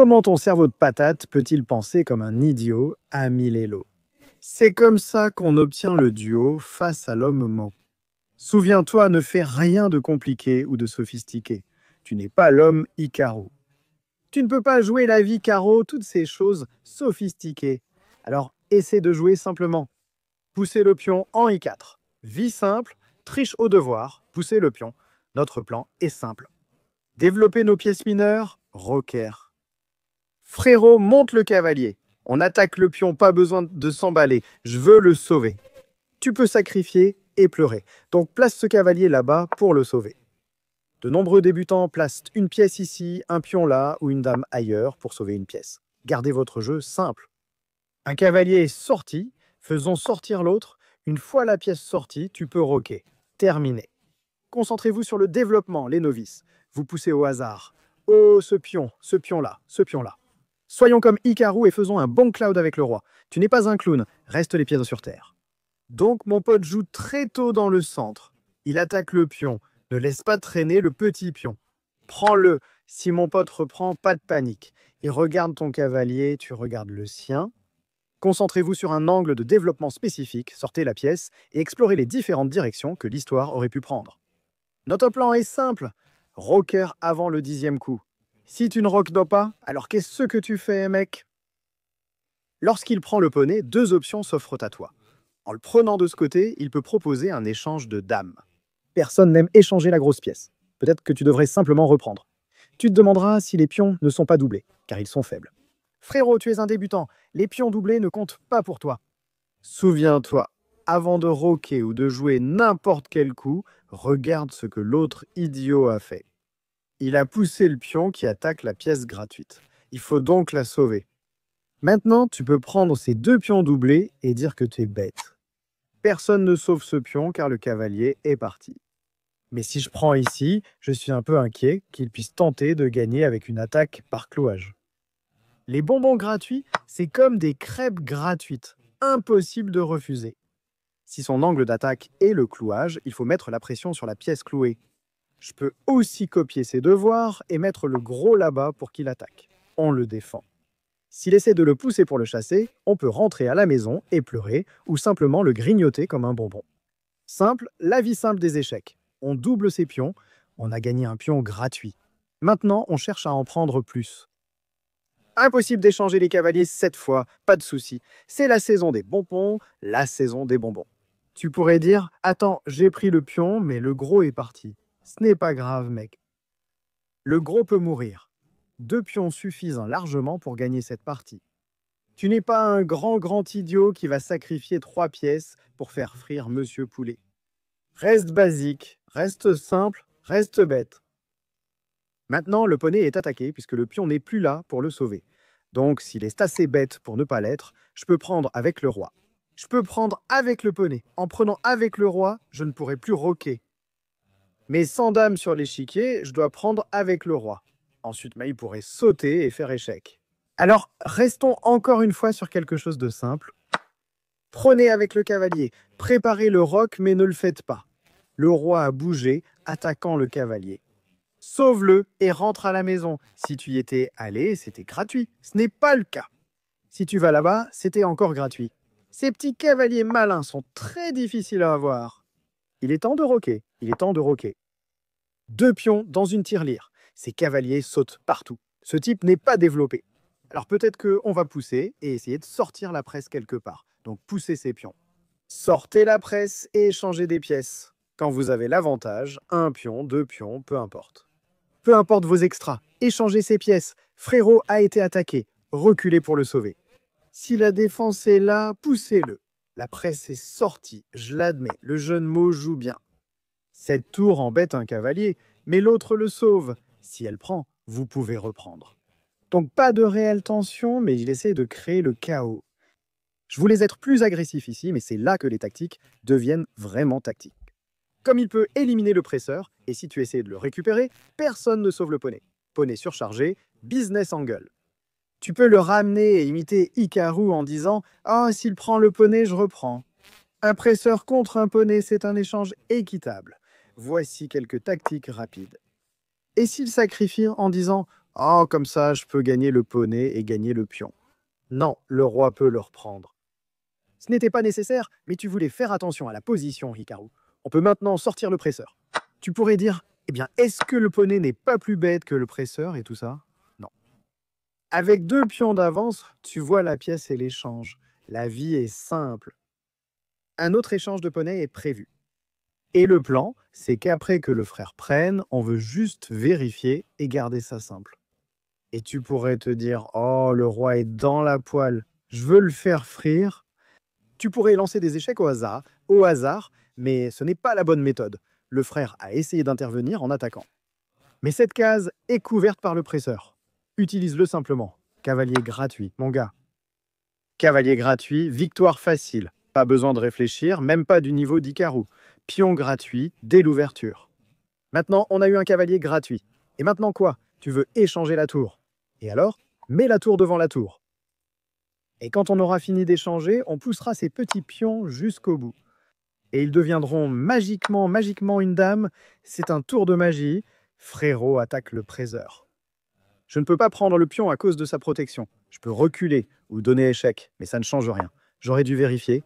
Comment ton cerveau de patate peut-il penser comme un idiot à mille élos? C'est comme ça qu'on obtient le duo face à l'homme mot. Souviens-toi, ne fais rien de compliqué ou de sophistiqué. Tu n'es pas l'homme Icaro. Tu ne peux pas jouer la vie carreau, toutes ces choses sophistiquées. Alors, essaie de jouer simplement. Pousser le pion en I4. Vie simple, triche au devoir, pousser le pion. Notre plan est simple. Développer nos pièces mineures, rocker. Frérot, monte le cavalier. On attaque le pion, pas besoin de s'emballer. Je veux le sauver. Tu peux sacrifier et pleurer. Donc place ce cavalier là-bas pour le sauver. De nombreux débutants placent une pièce ici, un pion là ou une dame ailleurs pour sauver une pièce. Gardez votre jeu simple. Un cavalier est sorti, faisons sortir l'autre. Une fois la pièce sortie, tu peux roquer. Terminé. Concentrez-vous sur le développement, les novices. Vous poussez au hasard. Oh, ce pion-là, ce pion-là. Soyons comme Hikaru et faisons un bon cloud avec le roi. Tu n'es pas un clown, reste les pieds sur terre. Donc mon pote joue très tôt dans le centre. Il attaque le pion. Ne laisse pas traîner le petit pion. Prends-le. Si mon pote reprend, pas de panique. Il regarde ton cavalier, tu regardes le sien. Concentrez-vous sur un angle de développement spécifique, sortez la pièce et explorez les différentes directions que l'histoire aurait pu prendre. Notre plan est simple. Rocker avant le 10e coup. Si tu ne rock pas, alors qu'est-ce que tu fais, mec? Lorsqu'il prend le poney, deux options s'offrent à toi. En le prenant de ce côté, il peut proposer un échange de dames. Personne n'aime échanger la grosse pièce. Peut-être que tu devrais simplement reprendre. Tu te demanderas si les pions ne sont pas doublés, car ils sont faibles. Frérot, tu es un débutant. Les pions doublés ne comptent pas pour toi. Souviens-toi, avant de rocker ou de jouer n'importe quel coup, regarde ce que l'autre idiot a fait. Il a poussé le pion qui attaque la pièce gratuite. Il faut donc la sauver. Maintenant, tu peux prendre ces deux pions doublés et dire que tu es bête. Personne ne sauve ce pion car le cavalier est parti. Mais si je prends ici, je suis un peu inquiet qu'il puisse tenter de gagner avec une attaque par clouage. Les bonbons gratuits, c'est comme des crêpes gratuites. Impossible de refuser. Si son angle d'attaque est le clouage, il faut mettre la pression sur la pièce clouée. Je peux aussi copier ses devoirs et mettre le gros là-bas pour qu'il attaque. On le défend. S'il essaie de le pousser pour le chasser, on peut rentrer à la maison et pleurer ou simplement le grignoter comme un bonbon. Simple, la vie simple des échecs. On double ses pions, on a gagné un pion gratuit. Maintenant, on cherche à en prendre plus. Impossible d'échanger les cavaliers 7 fois, pas de souci. C'est la saison des bonbons, la saison des bonbons. Tu pourrais dire, attends, j'ai pris le pion, mais le gros est parti. Ce n'est pas grave, mec. Le gros peut mourir. 2 pions suffisent largement pour gagner cette partie. Tu n'es pas un grand idiot qui va sacrifier 3 pièces pour faire frire Monsieur Poulet. Reste basique, reste simple, reste bête. Maintenant, le poney est attaqué puisque le pion n'est plus là pour le sauver. Donc, s'il est assez bête pour ne pas l'être, je peux prendre avec le roi. Je peux prendre avec le poney. En prenant avec le roi, je ne pourrai plus roquer. Mais sans dame sur l'échiquier, je dois prendre avec le roi. Ensuite, il pourrait sauter et faire échec. Alors, restons encore une fois sur quelque chose de simple. Prenez avec le cavalier. Préparez le roc, mais ne le faites pas. Le roi a bougé, attaquant le cavalier. Sauve-le et rentre à la maison. Si tu y étais allé, c'était gratuit. Ce n'est pas le cas. Si tu vas là-bas, c'était encore gratuit. Ces petits cavaliers malins sont très difficiles à avoir. Il est temps de roquer. Il est temps de roquer. 2 pions dans une tirelire. Ces cavaliers sautent partout. Ce type n'est pas développé. Alors peut-être qu'on va pousser et essayer de sortir la presse quelque part. Donc poussez ces pions. Sortez la presse et échangez des pièces. Quand vous avez l'avantage, 1 pion, 2 pions, peu importe. Peu importe vos extras, échangez ces pièces. Frérot a été attaqué. Reculez pour le sauver. Si la défense est là, poussez-le. La presse est sortie, je l'admets. Le jeune mot joue bien. Cette tour embête un cavalier, mais l'autre le sauve. Si elle prend, vous pouvez reprendre. Donc pas de réelle tension, mais il essaie de créer le chaos. Je voulais être plus agressif ici, mais c'est là que les tactiques deviennent vraiment tactiques. Comme il peut éliminer le presseur, et si tu essaies de le récupérer, personne ne sauve le poney. Poney surchargé, business angle. Tu peux le ramener et imiter Hikaru en disant « Ah, s'il prend le poney, je reprends ». Un presseur contre un poney, c'est un échange équitable. Voici quelques tactiques rapides. Et s'il sacrifie en disant Oh, comme ça, je peux gagner le poney et gagner le pion. Non, le roi peut le reprendre. Ce n'était pas nécessaire, mais tu voulais faire attention à la position, Hikaru. On peut maintenant sortir le presseur. Tu pourrais dire, eh bien, est-ce que le poney n'est pas plus bête que le presseur et tout ça? Non. Avec 2 pions d'avance, tu vois la pièce et l'échange. La vie est simple. Un autre échange de poney est prévu. Et le plan, c'est qu'après que le frère prenne, on veut juste vérifier et garder ça simple. Et tu pourrais te dire, oh, le roi est dans la poêle, je veux le faire frire. Tu pourrais lancer des échecs au hasard, mais ce n'est pas la bonne méthode. Le frère a essayé d'intervenir en attaquant. Mais cette case est couverte par le presseur. Utilise-le simplement. Cavalier gratuit, mon gars. Cavalier gratuit, victoire facile. Pas besoin de réfléchir, même pas du niveau d'Hikaru. Pion gratuit, dès l'ouverture. Maintenant, on a eu un cavalier gratuit. Et maintenant quoi? Tu veux échanger la tour. Et alors, mets la tour devant la tour. Et quand on aura fini d'échanger, on poussera ces petits pions jusqu'au bout. Et ils deviendront magiquement une dame. C'est un tour de magie. Frérot attaque le presseur. Je ne peux pas prendre le pion à cause de sa protection. Je peux reculer ou donner échec, mais ça ne change rien. J'aurais dû vérifier.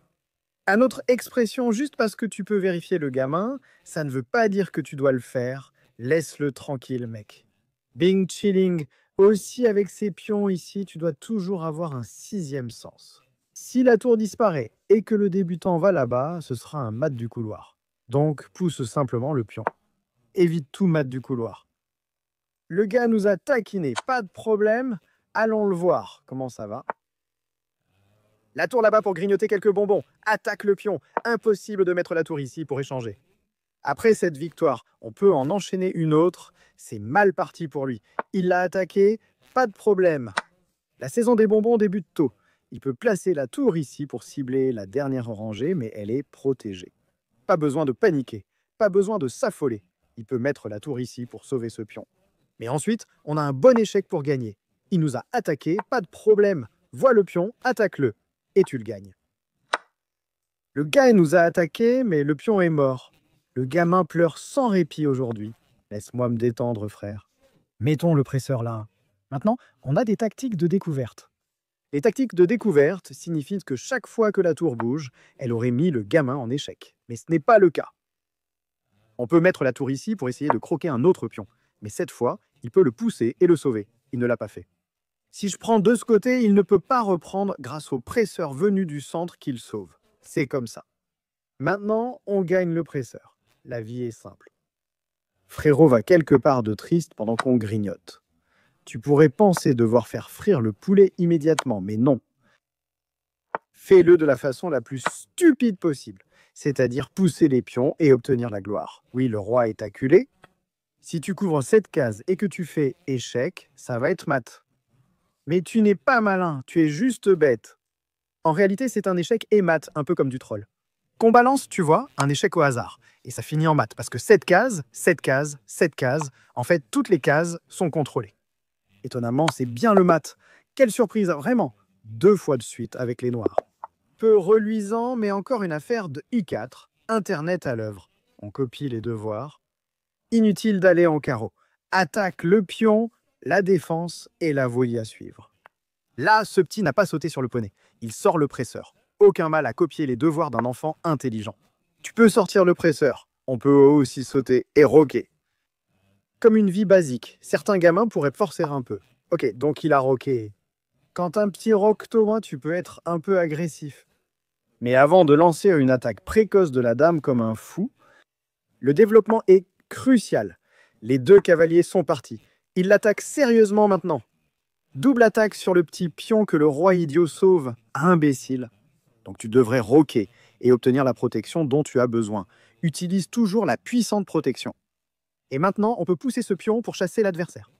À notre expression, juste parce que tu peux vérifier le gamin, ça ne veut pas dire que tu dois le faire. Laisse-le tranquille, mec. Bing chilling. Aussi, avec ces pions ici, tu dois toujours avoir un 6e sens. Si la tour disparaît et que le débutant va là-bas, ce sera un mat du couloir. Donc, pousse simplement le pion. Évite tout mat du couloir. Le gars nous a taquiné, pas de problème. Allons le voir. Comment ça va? La tour là-bas pour grignoter quelques bonbons. Attaque le pion. Impossible de mettre la tour ici pour échanger. Après cette victoire, on peut en enchaîner une autre. C'est mal parti pour lui. Il l'a attaqué, pas de problème. La saison des bonbons débute tôt. Il peut placer la tour ici pour cibler la dernière rangée, mais elle est protégée. Pas besoin de paniquer, pas besoin de s'affoler. Il peut mettre la tour ici pour sauver ce pion. Mais ensuite, on a un bon échec pour gagner. Il nous a attaqué, pas de problème. Vois le pion, attaque-le, et tu le gagnes. Le gars nous a attaqué, mais le pion est mort. Le gamin pleure sans répit aujourd'hui. Laisse-moi me détendre, frère. Mettons le presseur là. Maintenant, on a des tactiques de découverte. Les tactiques de découverte signifient que chaque fois que la tour bouge, elle aurait mis le gamin en échec. Mais ce n'est pas le cas. On peut mettre la tour ici pour essayer de croquer un autre pion. Mais cette fois, il peut le pousser et le sauver. Il ne l'a pas fait. Si je prends de ce côté, il ne peut pas reprendre grâce au presseur venu du centre qu'il sauve. C'est comme ça. Maintenant, on gagne le presseur. La vie est simple. Frérot va quelque part de triste pendant qu'on grignote. Tu pourrais penser devoir faire frire le poulet immédiatement, mais non. Fais-le de la façon la plus stupide possible, c'est-à-dire pousser les pions et obtenir la gloire. Oui, le roi est acculé. Si tu couvres cette case et que tu fais échec, ça va être mat. Mais tu n'es pas malin, tu es juste bête. En réalité, c'est un échec et mat, un peu comme du troll. Qu'on balance, tu vois, un échec au hasard. Et ça finit en mat, parce que cette case, en fait, toutes les cases sont contrôlées. Étonnamment, c'est bien le mat. Quelle surprise, vraiment. 2 fois de suite avec les noirs. Peu reluisant, mais encore une affaire de I4, Internet à l'œuvre. On copie les devoirs. Inutile d'aller en carreau. Attaque le pion, la défense et la voie à suivre. Là, ce petit n'a pas sauté sur le poney. Il sort le presseur. Aucun mal à copier les devoirs d'un enfant intelligent. Tu peux sortir le presseur. On peut aussi sauter et roquer. Comme une vie basique, certains gamins pourraient forcer un peu. Ok, donc il a roqué. Quand un petit roque Thomas, tu peux être un peu agressif. Mais avant de lancer une attaque précoce de la dame comme un fou, le développement est crucial. Les 2 cavaliers sont partis. Il l'attaque sérieusement maintenant. Double attaque sur le petit pion que le roi idiot sauve. Imbécile. Donc tu devrais roquer et obtenir la protection dont tu as besoin. Utilise toujours la puissante protection. Et maintenant, on peut pousser ce pion pour chasser l'adversaire.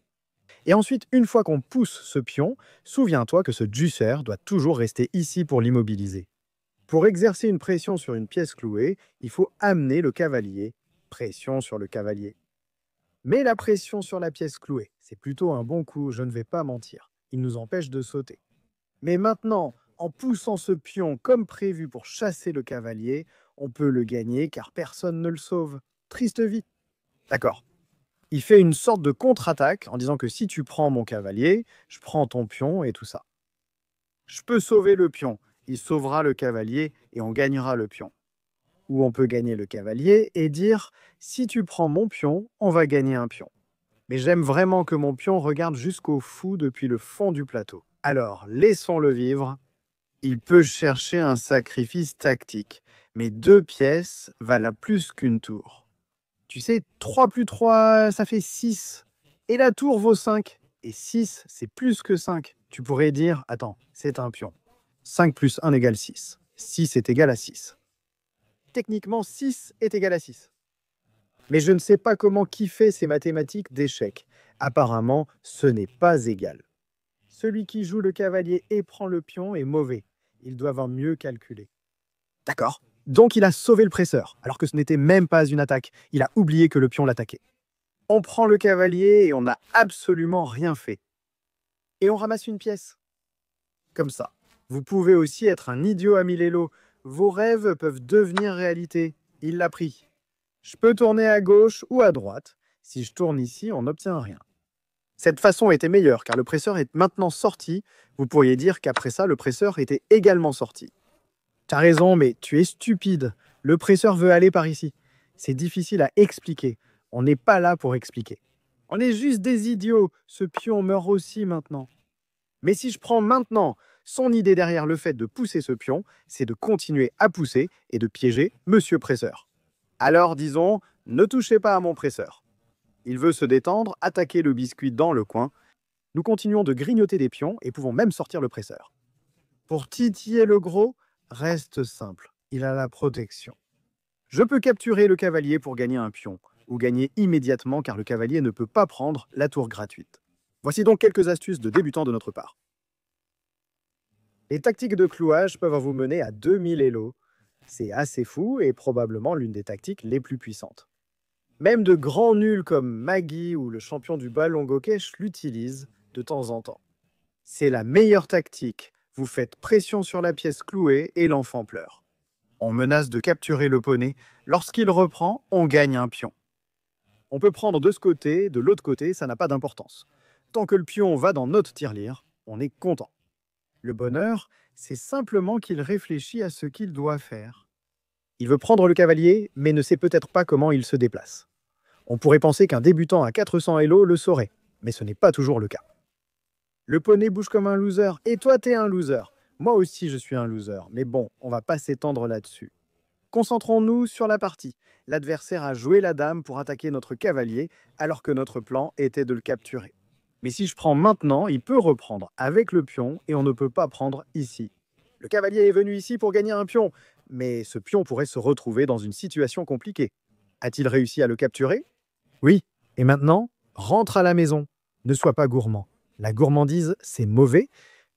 Et ensuite, une fois qu'on pousse ce pion, souviens-toi que ce juicer doit toujours rester ici pour l'immobiliser. Pour exercer une pression sur une pièce clouée, il faut amener le cavalier. Pression sur le cavalier. Mais la pression sur la pièce clouée, c'est plutôt un bon coup, je ne vais pas mentir. Il nous empêche de sauter. Mais maintenant, en poussant ce pion comme prévu pour chasser le cavalier, on peut le gagner car personne ne le sauve. Triste vie. D'accord. Il fait une sorte de contre-attaque en disant que si tu prends mon cavalier, je prends ton pion et tout ça. Je peux sauver le pion, il sauvera le cavalier et on gagnera le pion. Ou on peut gagner le cavalier et dire si tu prends mon pion, on va gagner un pion. Mais j'aime vraiment que mon pion regarde jusqu'au fou depuis le fond du plateau. Alors, laissons-le vivre. Il peut chercher un sacrifice tactique, mais 2 pièces valent plus qu'une tour. Tu sais, 3 plus 3, ça fait 6. Et la tour vaut 5. Et 6, c'est plus que 5. Tu pourrais dire, attends, c'est un pion. 5 plus 1 égale 6. 6 est égal à 6. Techniquement, 6 est égal à 6. Mais je ne sais pas comment qui fait ces mathématiques d'échecs. Apparemment, ce n'est pas égal. Celui qui joue le cavalier et prend le pion est mauvais. Il doit avoir mieux calculé. D'accord. Donc il a sauvé le presseur, alors que ce n'était même pas une attaque. Il a oublié que le pion l'attaquait. On prend le cavalier et on n'a absolument rien fait. Et on ramasse une pièce. Comme ça. Vous pouvez aussi être un idiot, ami Lelo. Vos rêves peuvent devenir réalité. Il l'a pris. Je peux tourner à gauche ou à droite. Si je tourne ici, on n'obtient rien. Cette façon était meilleure car le presseur est maintenant sorti. Vous pourriez dire qu'après ça, le presseur était également sorti. T'as raison, mais tu es stupide. Le presseur veut aller par ici. C'est difficile à expliquer. On n'est pas là pour expliquer. On est juste des idiots. Ce pion meurt aussi maintenant. Mais si je prends maintenant, son idée derrière le fait de pousser ce pion, c'est de continuer à pousser et de piéger Monsieur Presseur. Alors disons, ne touchez pas à mon presseur. Il veut se détendre, attaquer le biscuit dans le coin. Nous continuons de grignoter des pions et pouvons même sortir le presseur. Pour titiller le gros, reste simple. Il a la protection. Je peux capturer le cavalier pour gagner un pion, ou gagner immédiatement car le cavalier ne peut pas prendre la tour gratuite. Voici donc quelques astuces de débutants de notre part. Les tactiques de clouage peuvent vous mener à 2000 élos. C'est assez fou et probablement l'une des tactiques les plus puissantes. Même de grands nuls comme Maggie ou le champion du ballon Gokesh l'utilisent de temps en temps. C'est la meilleure tactique. Vous faites pression sur la pièce clouée et l'enfant pleure. On menace de capturer le poney. Lorsqu'il reprend, on gagne un pion. On peut prendre de ce côté, de l'autre côté, ça n'a pas d'importance. Tant que le pion va dans notre tirelire, on est content. Le bonheur, c'est simplement qu'il réfléchit à ce qu'il doit faire. Il veut prendre le cavalier, mais ne sait peut-être pas comment il se déplace. On pourrait penser qu'un débutant à 400 élos le saurait, mais ce n'est pas toujours le cas. Le poney bouge comme un loser, et toi t'es un loser. Moi aussi je suis un loser, mais bon, on va pas s'étendre là-dessus. Concentrons-nous sur la partie. L'adversaire a joué la dame pour attaquer notre cavalier, alors que notre plan était de le capturer. Mais si je prends maintenant, il peut reprendre avec le pion, et on ne peut pas prendre ici. Le cavalier est venu ici pour gagner un pion, mais ce pion pourrait se retrouver dans une situation compliquée. A-t-il réussi à le capturer? Oui. Et maintenant, rentre à la maison. Ne sois pas gourmand. La gourmandise, c'est mauvais.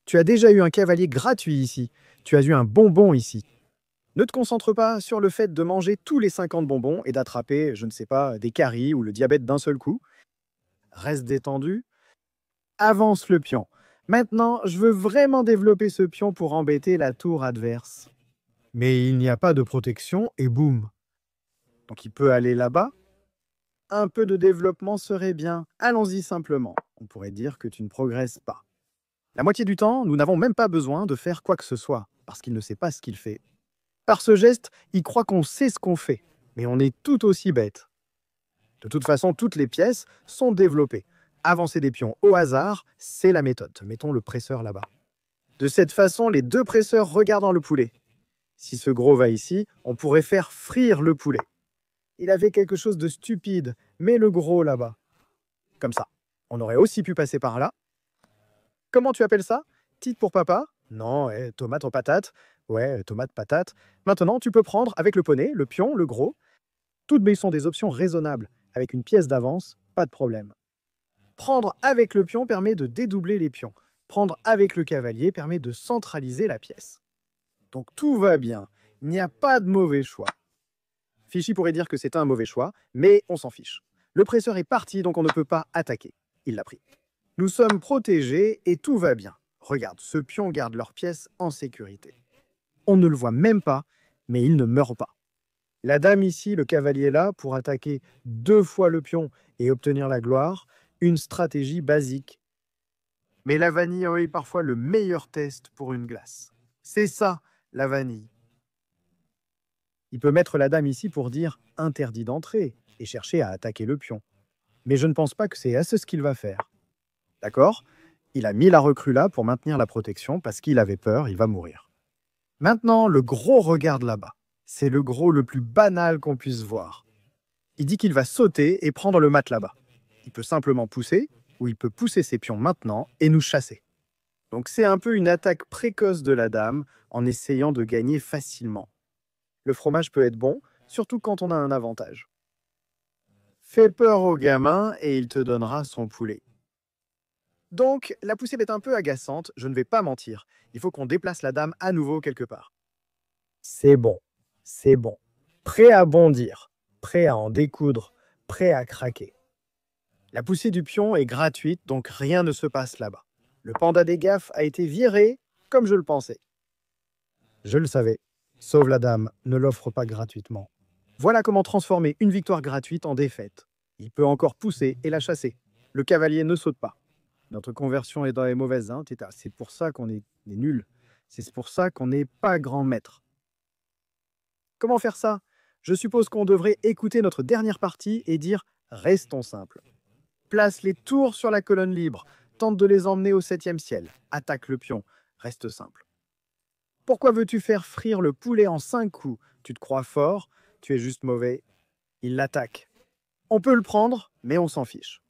Tu as déjà eu un cavalier gratuit ici. Tu as eu un bonbon ici. Ne te concentre pas sur le fait de manger tous les 50 bonbons et d'attraper, je ne sais pas, des caries ou le diabète d'un seul coup. Reste détendu. Avance le pion. Maintenant, je veux vraiment développer ce pion pour embêter la tour adverse. Mais il n'y a pas de protection et boum. Donc il peut aller là-bas. Un peu de développement serait bien. Allons-y simplement. On pourrait dire que tu ne progresses pas. La moitié du temps, nous n'avons même pas besoin de faire quoi que ce soit, parce qu'il ne sait pas ce qu'il fait. Par ce geste, il croit qu'on sait ce qu'on fait, mais on est tout aussi bête. De toute façon, toutes les pièces sont développées. Avancer des pions au hasard, c'est la méthode. Mettons le presseur là-bas. De cette façon, les deux presseurs regardent le poulet. Si ce gros va ici, on pourrait faire frire le poulet. Il avait quelque chose de stupide, mais le gros là-bas. Comme ça. On aurait aussi pu passer par là. Comment tu appelles ça? Tite pour papa? Non, tomate en patate. Ouais, tomate, patate. Maintenant, tu peux prendre avec le poney, le pion, le gros. Toutes B sont des options raisonnables. Avec une pièce d'avance, pas de problème. Prendre avec le pion permet de dédoubler les pions. Prendre avec le cavalier permet de centraliser la pièce. Donc tout va bien. Il n'y a pas de mauvais choix. Fichy pourrait dire que c'est un mauvais choix, mais on s'en fiche. Le presseur est parti, donc on ne peut pas attaquer. Il l'a pris. Nous sommes protégés et tout va bien. Regarde, ce pion garde leur pièce en sécurité. On ne le voit même pas, mais il ne meurt pas. La dame ici, le cavalier là, pour attaquer 2 fois le pion et obtenir la gloire, une stratégie basique. Mais la vanille est parfois le meilleur test pour une glace. C'est ça, la vanille. Il peut mettre la dame ici pour dire interdit d'entrer et chercher à attaquer le pion. Mais je ne pense pas que c'est ce qu'il va faire. D'accord? Il a mis la recrue là pour maintenir la protection parce qu'il avait peur, il va mourir. Maintenant, le gros regarde là-bas. C'est le gros le plus banal qu'on puisse voir. Il dit qu'il va sauter et prendre le mat là-bas. Il peut simplement pousser, ou il peut pousser ses pions maintenant et nous chasser. Donc c'est un peu une attaque précoce de la dame en essayant de gagner facilement. Le fromage peut être bon, surtout quand on a un avantage. Fais peur au gamin et il te donnera son poulet. Donc, la poussée est un peu agaçante, je ne vais pas mentir. Il faut qu'on déplace la dame à nouveau quelque part. C'est bon, c'est bon. Prêt à bondir, prêt à en découdre, prêt à craquer. La poussée du pion est gratuite, donc rien ne se passe là-bas. Le panda des gaffes a été viré comme je le pensais. Je le savais. Sauve la dame, ne l'offre pas gratuitement. Voilà comment transformer une victoire gratuite en défaite. Il peut encore pousser et la chasser. Le cavalier ne saute pas. Notre conversion est dans les mauvaises, hein, Tita. C'est pour ça qu'on est nul. C'est pour ça qu'on n'est pas grand maître. Comment faire ça? Je suppose qu'on devrait écouter notre dernière partie et dire « Restons simples ». Place les tours sur la colonne libre. Tente de les emmener au 7e ciel. Attaque le pion. Reste simple. Pourquoi veux-tu faire frire le poulet en 5 coups? Tu te crois fort? Tu es juste mauvais. Il l'attaque. On peut le prendre, mais on s'en fiche.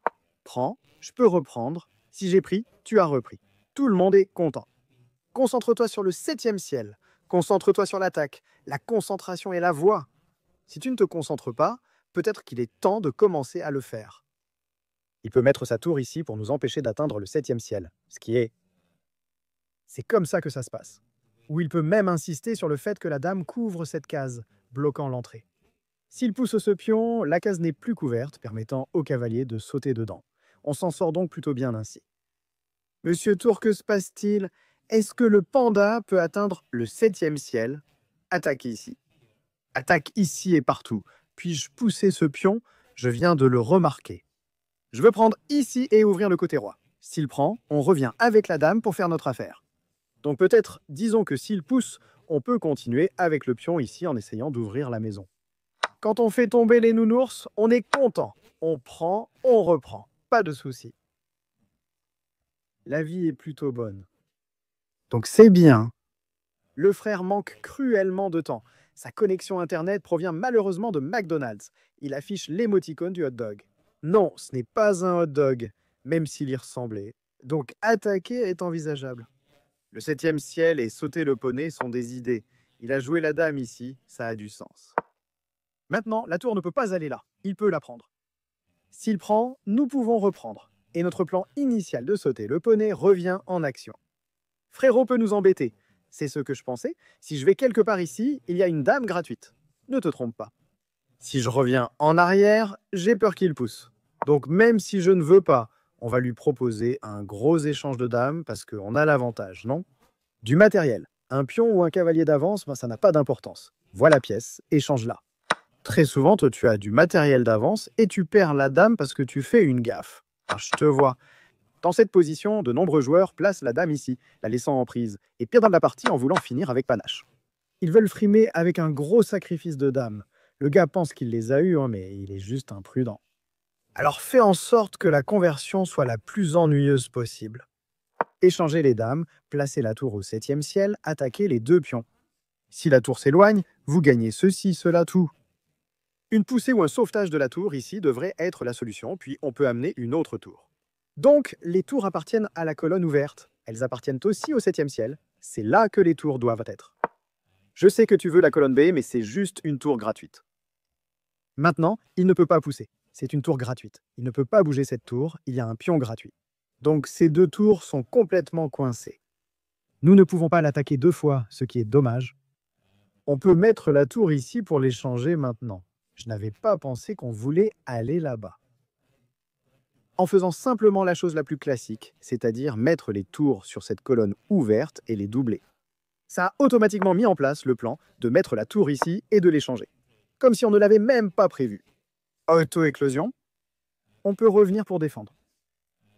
Prends, je peux reprendre. Si j'ai pris, tu as repris. Tout le monde est content. Concentre-toi sur le 7e ciel. Concentre-toi sur l'attaque. La concentration est la voie. Si tu ne te concentres pas, peut-être qu'il est temps de commencer à le faire. Il peut mettre sa tour ici pour nous empêcher d'atteindre le 7e ciel. Ce qui est... C'est comme ça que ça se passe. Ou il peut même insister sur le fait que la dame couvre cette case, bloquant l'entrée. S'il pousse ce pion, la case n'est plus couverte, permettant au cavalier de sauter dedans. On s'en sort donc plutôt bien ainsi. Monsieur Tour, que se passe-t-il? Est-ce que le panda peut atteindre le 7e ciel? Attaque ici. Attaque ici et partout. Puis-je pousser ce pion? Je viens de le remarquer. Je veux prendre ici et ouvrir le côté roi. S'il prend, on revient avec la dame pour faire notre affaire. Donc peut-être, disons que s'il pousse, on peut continuer avec le pion ici en essayant d'ouvrir la maison. Quand on fait tomber les nounours, on est content. On prend, on reprend. Pas de souci. La vie est plutôt bonne. Donc c'est bien. Le frère manque cruellement de temps. Sa connexion Internet provient malheureusement de McDonald's. Il affiche l'émoticône du hot dog. Non, ce n'est pas un hot dog, même s'il y ressemblait. Donc attaquer est envisageable. Le 7e ciel et sauter le poney sont des idées. Il a joué la dame ici, ça a du sens. Maintenant, la tour ne peut pas aller là. Il peut la prendre. S'il prend, nous pouvons reprendre. Et notre plan initial de sauter le poney revient en action. Frérot peut nous embêter. C'est ce que je pensais. Si je vais quelque part ici, il y a une dame gratuite. Ne te trompe pas. Si je reviens en arrière, j'ai peur qu'il pousse. Donc même si je ne veux pas, on va lui proposer un gros échange de dames parce qu'on a l'avantage, non? Du matériel. Un pion ou un cavalier d'avance, ça n'a pas d'importance. Voilà la pièce, échange-la. Très souvent, toi, tu as du matériel d'avance et tu perds la dame parce que tu fais une gaffe. Alors, je te vois. Dans cette position, de nombreux joueurs placent la dame ici, la laissant en prise, et perdent la partie en voulant finir avec panache. Ils veulent frimer avec un gros sacrifice de dames. Le gars pense qu'il les a eus, mais il est juste imprudent. Alors fais en sorte que la conversion soit la plus ennuyeuse possible. Échangez les dames, placez la tour au 7e ciel, attaquez les 2 pions. Si la tour s'éloigne, vous gagnez ceci, cela, tout. Une poussée ou un sauvetage de la tour ici devrait être la solution, puis on peut amener une autre tour. Donc, les tours appartiennent à la colonne ouverte. Elles appartiennent aussi au 7e ciel. C'est là que les tours doivent être. Je sais que tu veux la colonne B, mais c'est juste une tour gratuite. Maintenant, il ne peut pas pousser. C'est une tour gratuite. Il ne peut pas bouger cette tour, il y a un pion gratuit. Donc ces 2 tours sont complètement coincées. Nous ne pouvons pas l'attaquer 2 fois, ce qui est dommage. On peut mettre la tour ici pour l'échanger maintenant. Je n'avais pas pensé qu'on voulait aller là-bas. En faisant simplement la chose la plus classique, c'est-à-dire mettre les tours sur cette colonne ouverte et les doubler. Ça a automatiquement mis en place le plan de mettre la tour ici et de l'échanger. comme si on ne l'avait même pas prévu. Auto-éclosion, on peut revenir pour défendre.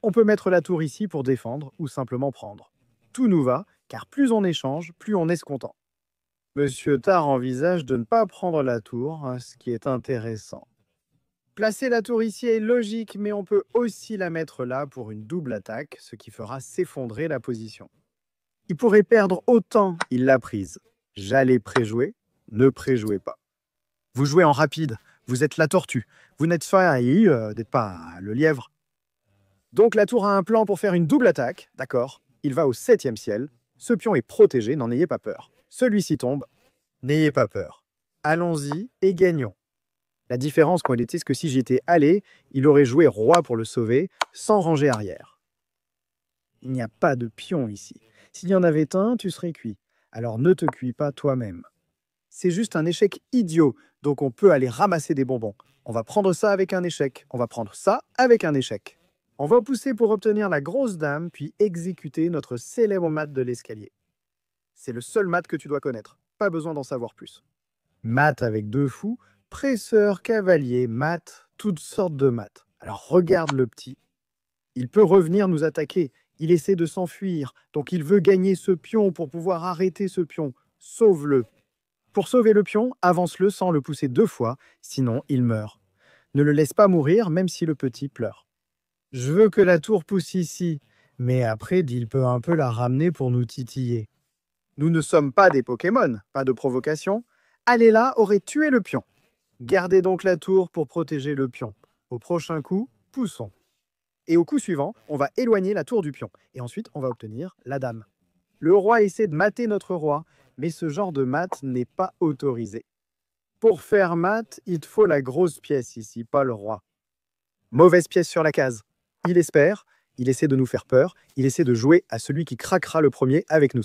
On peut mettre la tour ici pour défendre ou simplement prendre. Tout nous va, car plus on échange, plus on est content. Monsieur Tar envisage de ne pas prendre la tour, hein, ce qui est intéressant. Placer la tour ici est logique, mais on peut aussi la mettre là pour une double attaque, ce qui fera s'effondrer la position. Il pourrait perdre autant, il l'a prise. J'allais préjouer, ne préjouez pas. Vous jouez en rapide, vous êtes la tortue, vous n'êtes pas le lièvre. Donc la tour a un plan pour faire une double attaque, d'accord. Il va au 7e ciel, ce pion est protégé, n'en ayez pas peur. Celui-ci tombe, n'ayez pas peur. Allons-y et gagnons. La différence quand il était, c'est que si j'étais allé, il aurait joué roi pour le sauver, sans ranger arrière. Il n'y a pas de pion ici. S'il y en avait un, tu serais cuit. Alors ne te cuis pas toi-même. C'est juste un échec idiot, donc on peut aller ramasser des bonbons. On va prendre ça avec un échec. On va prendre ça avec un échec. On va pousser pour obtenir la grosse dame, puis exécuter notre célèbre mat de l'escalier. C'est le seul mat que tu dois connaître. Pas besoin d'en savoir plus. Mat avec 2 fous, presseur, cavalier, mat, toutes sortes de maths. Alors regarde le petit. Il peut revenir nous attaquer. Il essaie de s'enfuir, donc il veut gagner ce pion pour pouvoir arrêter ce pion. Sauve-le. Pour sauver le pion, avance-le sans le pousser 2 fois, sinon il meurt. Ne le laisse pas mourir, même si le petit pleure. Je veux que la tour pousse ici, mais après, il peut un peu la ramener pour nous titiller. Nous ne sommes pas des Pokémon, pas de provocation. Aller là aurait tué le pion. Gardez donc la tour pour protéger le pion. Au prochain coup, poussons. Et au coup suivant, on va éloigner la tour du pion. Et ensuite, on va obtenir la dame. Le roi essaie de mater notre roi, mais ce genre de mat n'est pas autorisé. Pour faire mat, il te faut la grosse pièce ici, pas le roi. Mauvaise pièce sur la case. Il espère, il essaie de nous faire peur, il essaie de jouer à celui qui craquera le premier avec nous.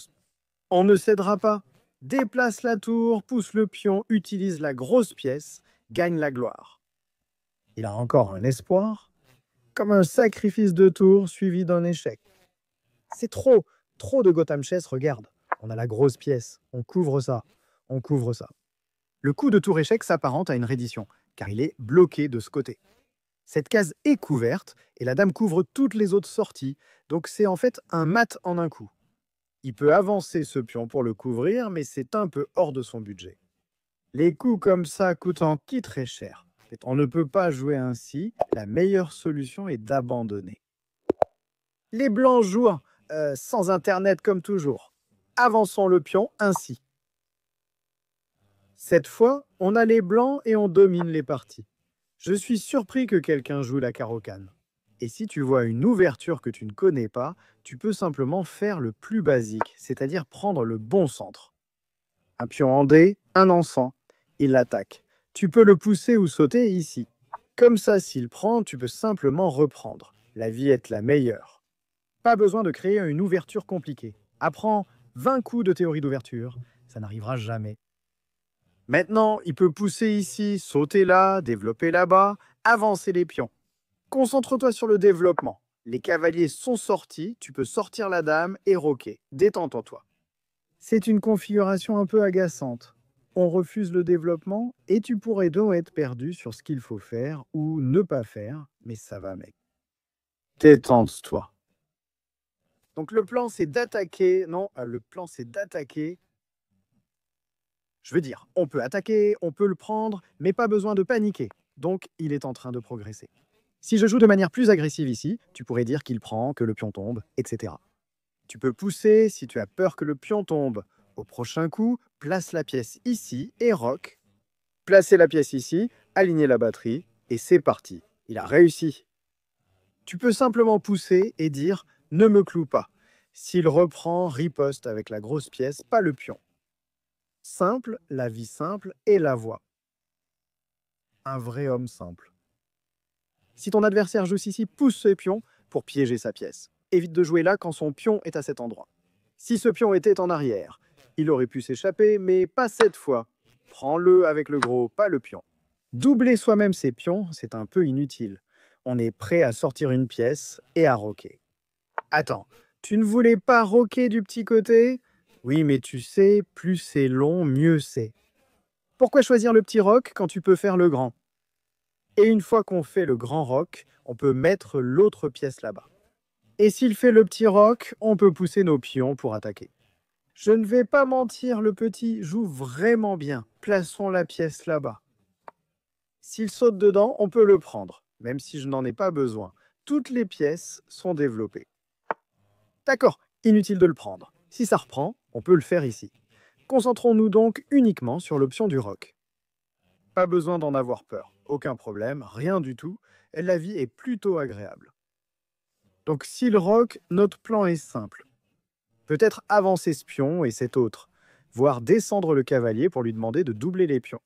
On ne cédera pas. Déplace la tour, pousse le pion, utilise la grosse pièce, gagne la gloire. Il a encore un espoir, comme un sacrifice de tour suivi d'un échec. C'est trop de Gotham Chess, regarde. On a la grosse pièce, on couvre ça, on couvre ça. Le coup de tour échec s'apparente à une reddition, car il est bloqué de ce côté. Cette case est couverte, et la dame couvre toutes les autres sorties, donc c'est en fait un mat en un coup. Il peut avancer ce pion pour le couvrir, mais c'est un peu hors de son budget. Les coups comme ça coûtent en qui très cher. On ne peut pas jouer ainsi, la meilleure solution est d'abandonner. Les blancs jouent sans internet comme toujours. Avançons le pion ainsi. Cette fois, on a les blancs et on domine les parties. Je suis surpris que quelqu'un joue la carocane. Et si tu vois une ouverture que tu ne connais pas, tu peux simplement faire le plus basique, c'est-à-dire prendre le bon centre. Un pion en D, un encens. Il l'attaque. Tu peux le pousser ou sauter ici. Comme ça, s'il prend, tu peux simplement reprendre. La vie est la meilleure. Pas besoin de créer une ouverture compliquée. Apprends 20 coups de théorie d'ouverture. Ça n'arrivera jamais. Maintenant, il peut pousser ici, sauter là, développer là-bas, avancer les pions. Concentre-toi sur le développement. Les cavaliers sont sortis, tu peux sortir la dame et roquer. Détends-toi. C'est une configuration un peu agaçante. On refuse le développement et tu pourrais donc être perdu sur ce qu'il faut faire ou ne pas faire, mais ça va, mec. Détends-toi. Donc le plan, c'est d'attaquer. Non, le plan, c'est d'attaquer. Je veux dire, on peut attaquer, on peut le prendre, mais pas besoin de paniquer. Donc, il est en train de progresser. Si je joue de manière plus agressive ici, tu pourrais dire qu'il prend, que le pion tombe, etc. Tu peux pousser si tu as peur que le pion tombe. Au prochain coup, place la pièce ici et rock. Placez la pièce ici, alignez la batterie, et c'est parti. Il a réussi. Tu peux simplement pousser et dire « ne me cloue pas ». S'il reprend, riposte avec la grosse pièce, pas le pion. Simple, la vie simple et la voix. Un vrai homme simple. Si ton adversaire joue ici, pousse ce pion pour piéger sa pièce. Évite de jouer là quand son pion est à cet endroit. Si ce pion était en arrière, il aurait pu s'échapper, mais pas cette fois. Prends-le avec le gros, pas le pion. Doubler soi-même ses pions, c'est un peu inutile. On est prêt à sortir une pièce et à roquer. Attends, tu ne voulais pas roquer du petit côté ? Oui, mais tu sais, plus c'est long, mieux c'est. Pourquoi choisir le petit roc quand tu peux faire le grand? Et une fois qu'on fait le grand roc, on peut mettre l'autre pièce là-bas. Et s'il fait le petit roc, on peut pousser nos pions pour attaquer. Je ne vais pas mentir, le petit joue vraiment bien. Plaçons la pièce là-bas. S'il saute dedans, on peut le prendre, même si je n'en ai pas besoin. Toutes les pièces sont développées. D'accord, inutile de le prendre. Si ça reprend, on peut le faire ici. Concentrons-nous donc uniquement sur l'option du roc. Pas besoin d'en avoir peur, aucun problème, rien du tout. La vie est plutôt agréable. Donc s'il rock, notre plan est simple. Peut-être avancer ce pion et cet autre, voire descendre le cavalier pour lui demander de doubler les pions.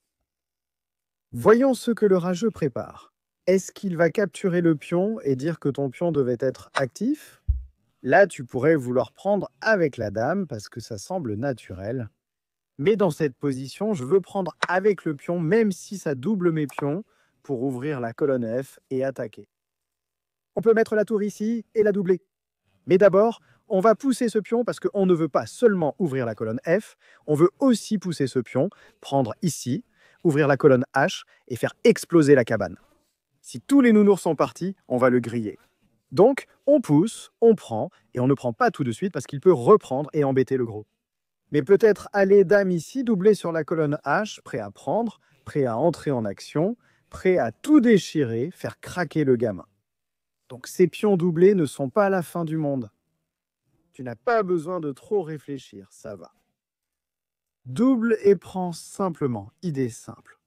Voyons ce que le rageux prépare. Est-ce qu'il va capturer le pion et dire que ton pion devait être actif? Là, tu pourrais vouloir prendre avec la dame parce que ça semble naturel. Mais dans cette position, je veux prendre avec le pion, même si ça double mes pions, pour ouvrir la colonne F et attaquer. On peut mettre la tour ici et la doubler. Mais d'abord, on va pousser ce pion parce qu'on ne veut pas seulement ouvrir la colonne F, on veut aussi pousser ce pion, prendre ici, ouvrir la colonne H et faire exploser la cabane. Si tous les nounours sont partis, on va le griller. Donc, on pousse, on prend, et on ne prend pas tout de suite parce qu'il peut reprendre et embêter le gros. Mais peut-être aller dame ici, doubler sur la colonne H, prêt à prendre, prêt à entrer en action, prêt à tout déchirer, faire craquer le gamin. Donc ces pions doublés ne sont pas la fin du monde. Tu n'as pas besoin de trop réfléchir, ça va. Double et prends simplement, idée simple.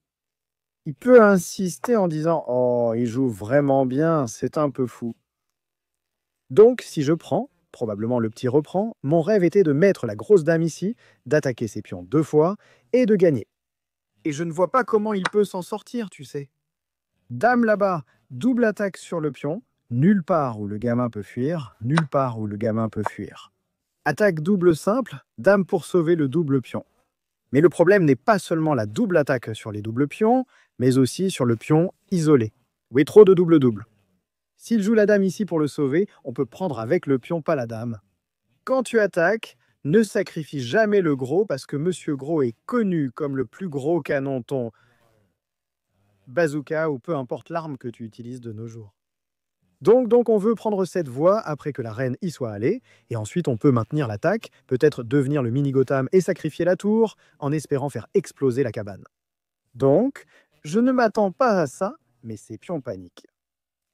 Il peut insister en disant « Oh, il joue vraiment bien, c'est un peu fou ». Donc si je prends, probablement le petit reprend, mon rêve était de mettre la grosse dame ici, d'attaquer ses pions 2 fois et de gagner. Et je ne vois pas comment il peut s'en sortir, tu sais. Dame là-bas, double attaque sur le pion, nulle part où le gamin peut fuir, nulle part où le gamin peut fuir. Attaque double simple, dame pour sauver le double pion. Mais le problème n'est pas seulement la double attaque sur les doubles pions, mais aussi sur le pion isolé. Oui, trop de double-double. S'il joue la dame ici pour le sauver, on peut prendre avec le pion, pas la dame. Quand tu attaques, ne sacrifie jamais le gros parce que Monsieur Gros est connu comme le plus gros canon ton bazooka ou peu importe l'arme que tu utilises de nos jours. Donc on veut prendre cette voie après que la reine y soit allée, et ensuite on peut maintenir l'attaque, peut-être devenir le mini-Gotham et sacrifier la tour, en espérant faire exploser la cabane. Donc, je ne m'attends pas à ça, mais ces pions paniquent.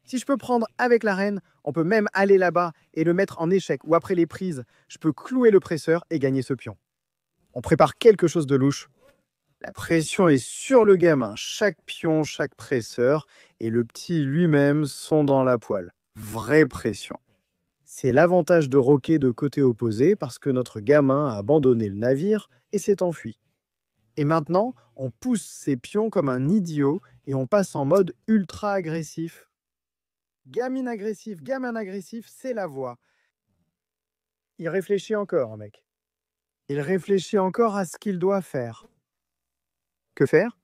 Si je peux prendre avec la reine, on peut même aller là-bas et le mettre en échec, ou après les prises, je peux clouer le presseur et gagner ce pion. On prépare quelque chose de louche. La pression est sur le gamin, chaque pion, chaque presseur, et le petit lui-même sont dans la poêle. Vraie pression. C'est l'avantage de roquer de côté opposé parce que notre gamin a abandonné le navire et s'est enfui. Et maintenant, on pousse ses pions comme un idiot et on passe en mode ultra agressif. Gamin agressif, c'est la voie. Il réfléchit encore, mec. Il réfléchit encore à ce qu'il doit faire. Que faire?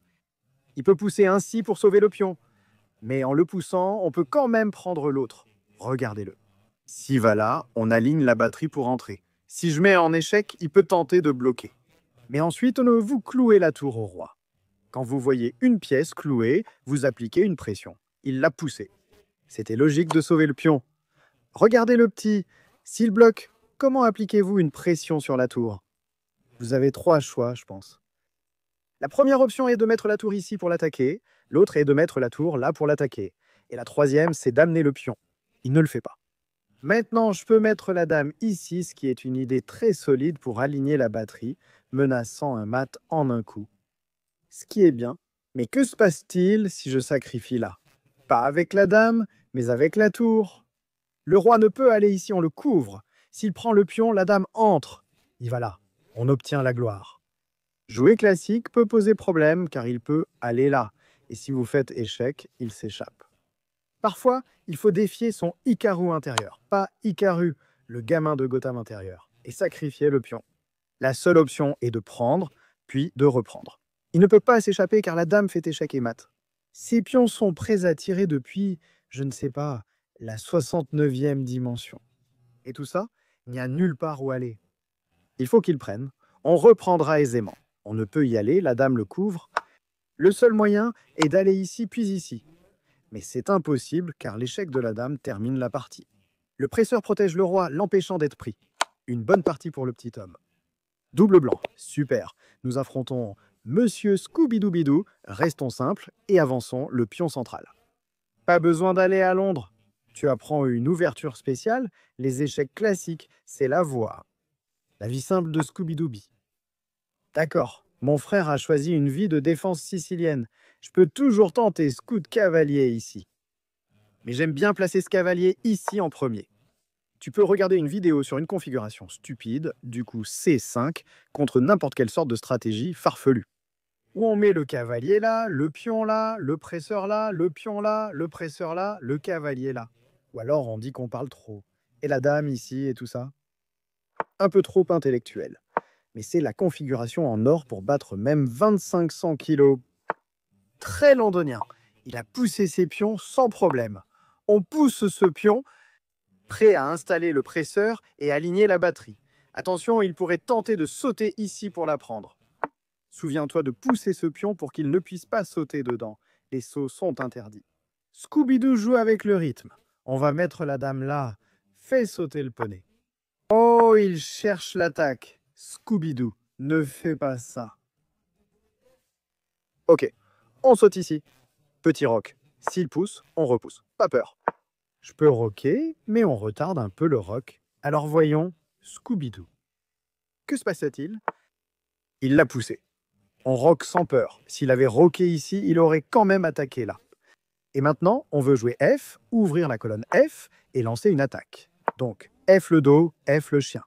Il peut pousser ainsi pour sauver le pion. Mais en le poussant, on peut quand même prendre l'autre. Regardez-le. Si va là, on aligne la batterie pour entrer. Si je mets en échec, il peut tenter de bloquer. Mais ensuite, vous clouez la tour au roi. Quand vous voyez une pièce clouée, vous appliquez une pression. Il l'a poussée. C'était logique de sauver le pion. Regardez le petit. S'il bloque, comment appliquez-vous une pression sur la tour? Vous avez 3 choix, je pense. La première option est de mettre la tour ici pour l'attaquer, l'autre est de mettre la tour là pour l'attaquer, et la troisième, c'est d'amener le pion. Il ne le fait pas. Maintenant, je peux mettre la dame ici, ce qui est une idée très solide pour aligner la batterie, menaçant un mat en un coup. Ce qui est bien, mais que se passe-t-il si je sacrifie là? Pas avec la dame, mais avec la tour. Le roi ne peut aller ici, on le couvre. S'il prend le pion, la dame entre. Il va là, on obtient la gloire. Jouer classique peut poser problème car il peut aller là, et si vous faites échec, il s'échappe. Parfois, il faut défier son Hikaru intérieur, pas Hikaru, le gamin de Gotham intérieur, et sacrifier le pion. La seule option est de prendre, puis de reprendre. Il ne peut pas s'échapper car la dame fait échec et mat. Ces pions sont prêts à tirer depuis, je ne sais pas, la 69e dimension. Et tout ça, il n'y a nulle part où aller. Il faut qu'il prenne. On reprendra aisément. On ne peut y aller, la dame le couvre. Le seul moyen est d'aller ici puis ici. Mais c'est impossible car l'échec de la dame termine la partie. Le presseur protège le roi, l'empêchant d'être pris. Une bonne partie pour le petit homme. Double blanc, super. Nous affrontons Monsieur Scooby-Doo-Bidou, restons simples et avançons le pion central. Pas besoin d'aller à Londres. Tu apprends une ouverture spéciale, les échecs classiques, c'est la voie. La vie simple de Scooby-Dooby. D'accord, mon frère a choisi une vie de défense sicilienne. Je peux toujours tenter scout cavalier ici. Mais j'aime bien placer ce cavalier ici en premier. Tu peux regarder une vidéo sur une configuration stupide, du coup C5, contre n'importe quelle sorte de stratégie farfelue. Où on met le cavalier là, le pion là, le presseur là, le pion là, le presseur là, le cavalier là. Ou alors on dit qu'on parle trop. Et la dame ici et tout ça. Un peu trop intellectuel. Mais c'est la configuration en or pour battre même 2500 kilos. Très londonien. Il a poussé ses pions sans problème. On pousse ce pion, prêt à installer le presseur et aligner la batterie. Attention, il pourrait tenter de sauter ici pour la prendre. Souviens-toi de pousser ce pion pour qu'il ne puisse pas sauter dedans. Les sauts sont interdits. Scooby-Doo joue avec le rythme. On va mettre la dame là. Fais sauter le poney. Oh, il cherche l'attaque. Scooby-Doo, ne fais pas ça. Ok, on saute ici. Petit rock. S'il pousse, on repousse. Pas peur. Je peux rocker, mais on retarde un peu le rock. Alors voyons, Scooby-Doo. Que se passe-t-il? Il l'a poussé. On rock sans peur. S'il avait rocké ici, il aurait quand même attaqué là. Et maintenant, on veut jouer F, ouvrir la colonne F et lancer une attaque. Donc, F le dos, F le chien.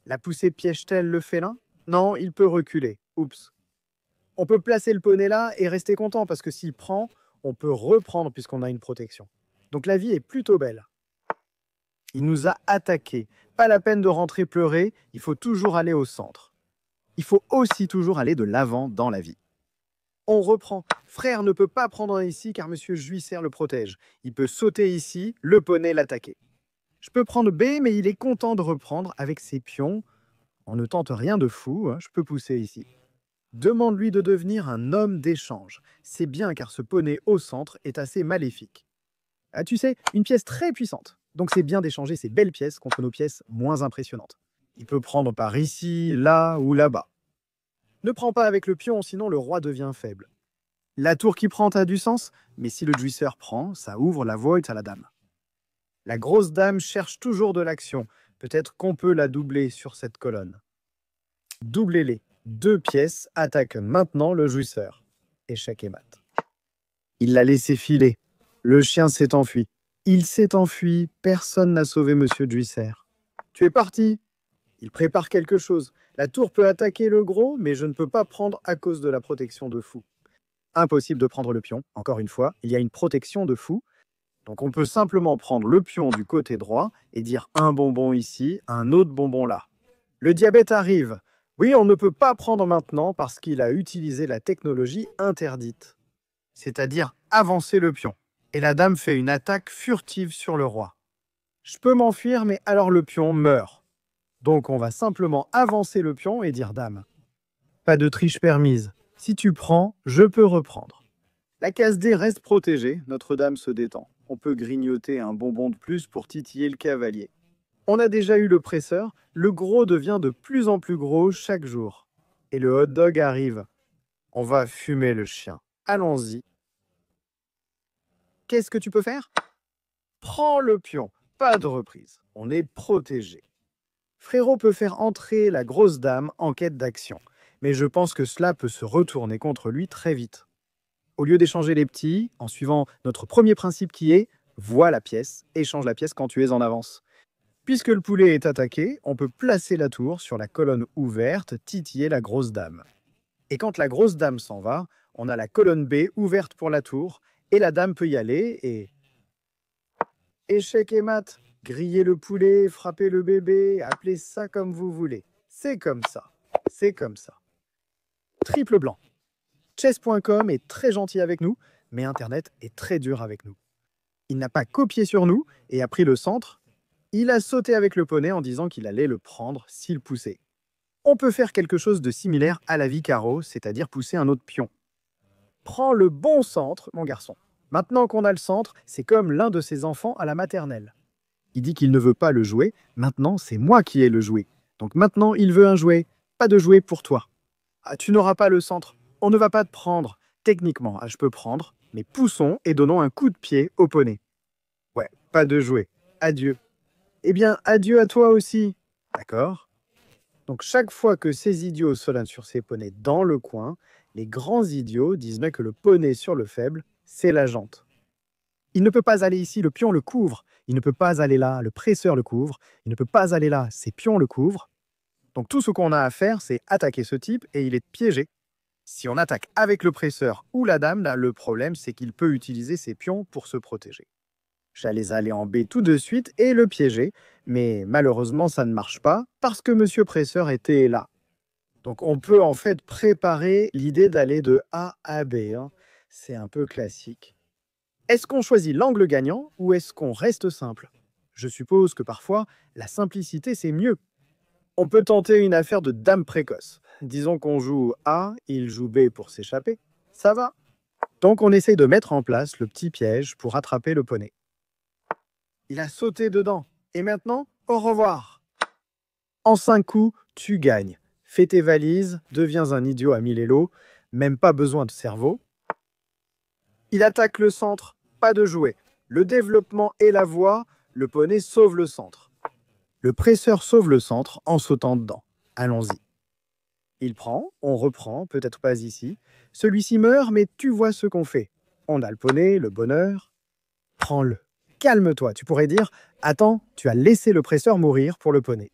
La poussée piège-t-elle le félin? Non, il peut reculer. Oups. On peut placer le poney là et rester content parce que s'il prend, on peut reprendre puisqu'on a une protection. Donc la vie est plutôt belle. Il nous a attaqués. Pas la peine de rentrer pleurer, il faut toujours aller au centre. Il faut aussi toujours aller de l'avant dans la vie. On reprend. Frère ne peut pas prendre ici car Monsieur Juisser le protège. Il peut sauter ici, le poney l'attaquer. Je peux prendre B, mais il est content de reprendre avec ses pions. On ne tente rien de fou, hein, je peux pousser ici. Demande-lui de devenir un homme d'échange. C'est bien car ce poney au centre est assez maléfique. Ah, tu sais, une pièce très puissante. Donc c'est bien d'échanger ces belles pièces contre nos pièces moins impressionnantes. Il peut prendre par ici, là ou là-bas. Ne prends pas avec le pion, sinon le roi devient faible. La tour qui prend a du sens, mais si le jouisseur prend, ça ouvre la voie à la dame. La grosse dame cherche toujours de l'action. Peut-être qu'on peut la doubler sur cette colonne. Doublez-les. 2 pièces attaquent maintenant le jouisseur. Échec et mat. Il l'a laissé filer. Le chien s'est enfui. Il s'est enfui. Personne n'a sauvé Monsieur Juisser. Tu es parti. Il prépare quelque chose. La tour peut attaquer le gros, mais je ne peux pas prendre à cause de la protection de fou. Impossible de prendre le pion. Encore une fois, il y a une protection de fou. Donc on peut simplement prendre le pion du côté droit et dire un bonbon ici, un autre bonbon là. Le diabète arrive. Oui, on ne peut pas prendre maintenant parce qu'il a utilisé la technologie interdite. C'est-à-dire avancer le pion. Et la dame fait une attaque furtive sur le roi. Je peux m'enfuir, mais alors le pion meurt. Donc on va simplement avancer le pion et dire dame. Pas de triche permise. Si tu prends, je peux reprendre. La case D reste protégée, Notre-Dame se détend. On peut grignoter un bonbon de plus pour titiller le cavalier. On a déjà eu le presseur, le gros devient de plus en plus gros chaque jour. Et le hot dog arrive. On va fumer le chien. Allons-y. Qu'est-ce que tu peux faire? Prends le pion, pas de reprise. On est protégé. Frérot peut faire entrer la grosse dame en quête d'action. Mais je pense que cela peut se retourner contre lui très vite. Au lieu d'échanger les petits, en suivant notre premier principe qui est « vois la pièce, échange la pièce quand tu es en avance ». Puisque le poulet est attaqué, on peut placer la tour sur la colonne ouverte, titiller la grosse dame. Et quand la grosse dame s'en va, on a la colonne B ouverte pour la tour, et la dame peut y aller et... Échec et mat, griller le poulet, frapper le bébé, appelez ça comme vous voulez. C'est comme ça. C'est comme ça. Triple blanc. Chess.com est très gentil avec nous, mais Internet est très dur avec nous. Il n'a pas copié sur nous et a pris le centre. Il a sauté avec le poney en disant qu'il allait le prendre s'il poussait. On peut faire quelque chose de similaire à la vie carreau, c'est-à-dire pousser un autre pion. Prends le bon centre, mon garçon. Maintenant qu'on a le centre, c'est comme l'un de ses enfants à la maternelle. Il dit qu'il ne veut pas le jouet, maintenant c'est moi qui ai le jouet. Donc maintenant il veut un jouet, pas de jouet pour toi. Ah, tu n'auras pas le centre, on ne va pas te prendre. Techniquement, je peux prendre, mais poussons et donnons un coup de pied au poney. Ouais, pas de jouet. Adieu. Eh bien, adieu à toi aussi. D'accord? Donc chaque fois que ces idiots solennent sur ces poneys dans le coin, les grands idiots disent bien que le poney sur le faible, c'est la jante. Il ne peut pas aller ici, le pion le couvre. Il ne peut pas aller là, le presseur le couvre. Il ne peut pas aller là, ses pions le couvrent. Donc tout ce qu'on a à faire, c'est attaquer ce type et il est piégé. Si on attaque avec le presseur ou la dame, là, le problème, c'est qu'il peut utiliser ses pions pour se protéger. J'allais aller en B tout de suite et le piéger, mais malheureusement, ça ne marche pas parce que Monsieur Presseur était là. Donc on peut en fait préparer l'idée d'aller de A à B, hein. C'est un peu classique. Est-ce qu'on choisit l'angle gagnant ou est-ce qu'on reste simple? Je suppose que parfois, la simplicité, c'est mieux. On peut tenter une affaire de dame précoce. Disons qu'on joue A, il joue B pour s'échapper. Ça va. Donc on essaye de mettre en place le petit piège pour attraper le poney. Il a sauté dedans. Et maintenant, au revoir. En 5 coups, tu gagnes. Fais tes valises, deviens un idiot à 1000 élos, même pas besoin de cerveau. Il attaque le centre, pas de jouet. Le développement et la voie, le poney sauve le centre. Le presseur sauve le centre en sautant dedans. Allons-y. Il prend, on reprend, peut-être pas ici. Celui-ci meurt, mais tu vois ce qu'on fait. On a le poney, le bonheur. Prends-le. Calme-toi, tu pourrais dire « Attends, tu as laissé le presseur mourir pour le poney.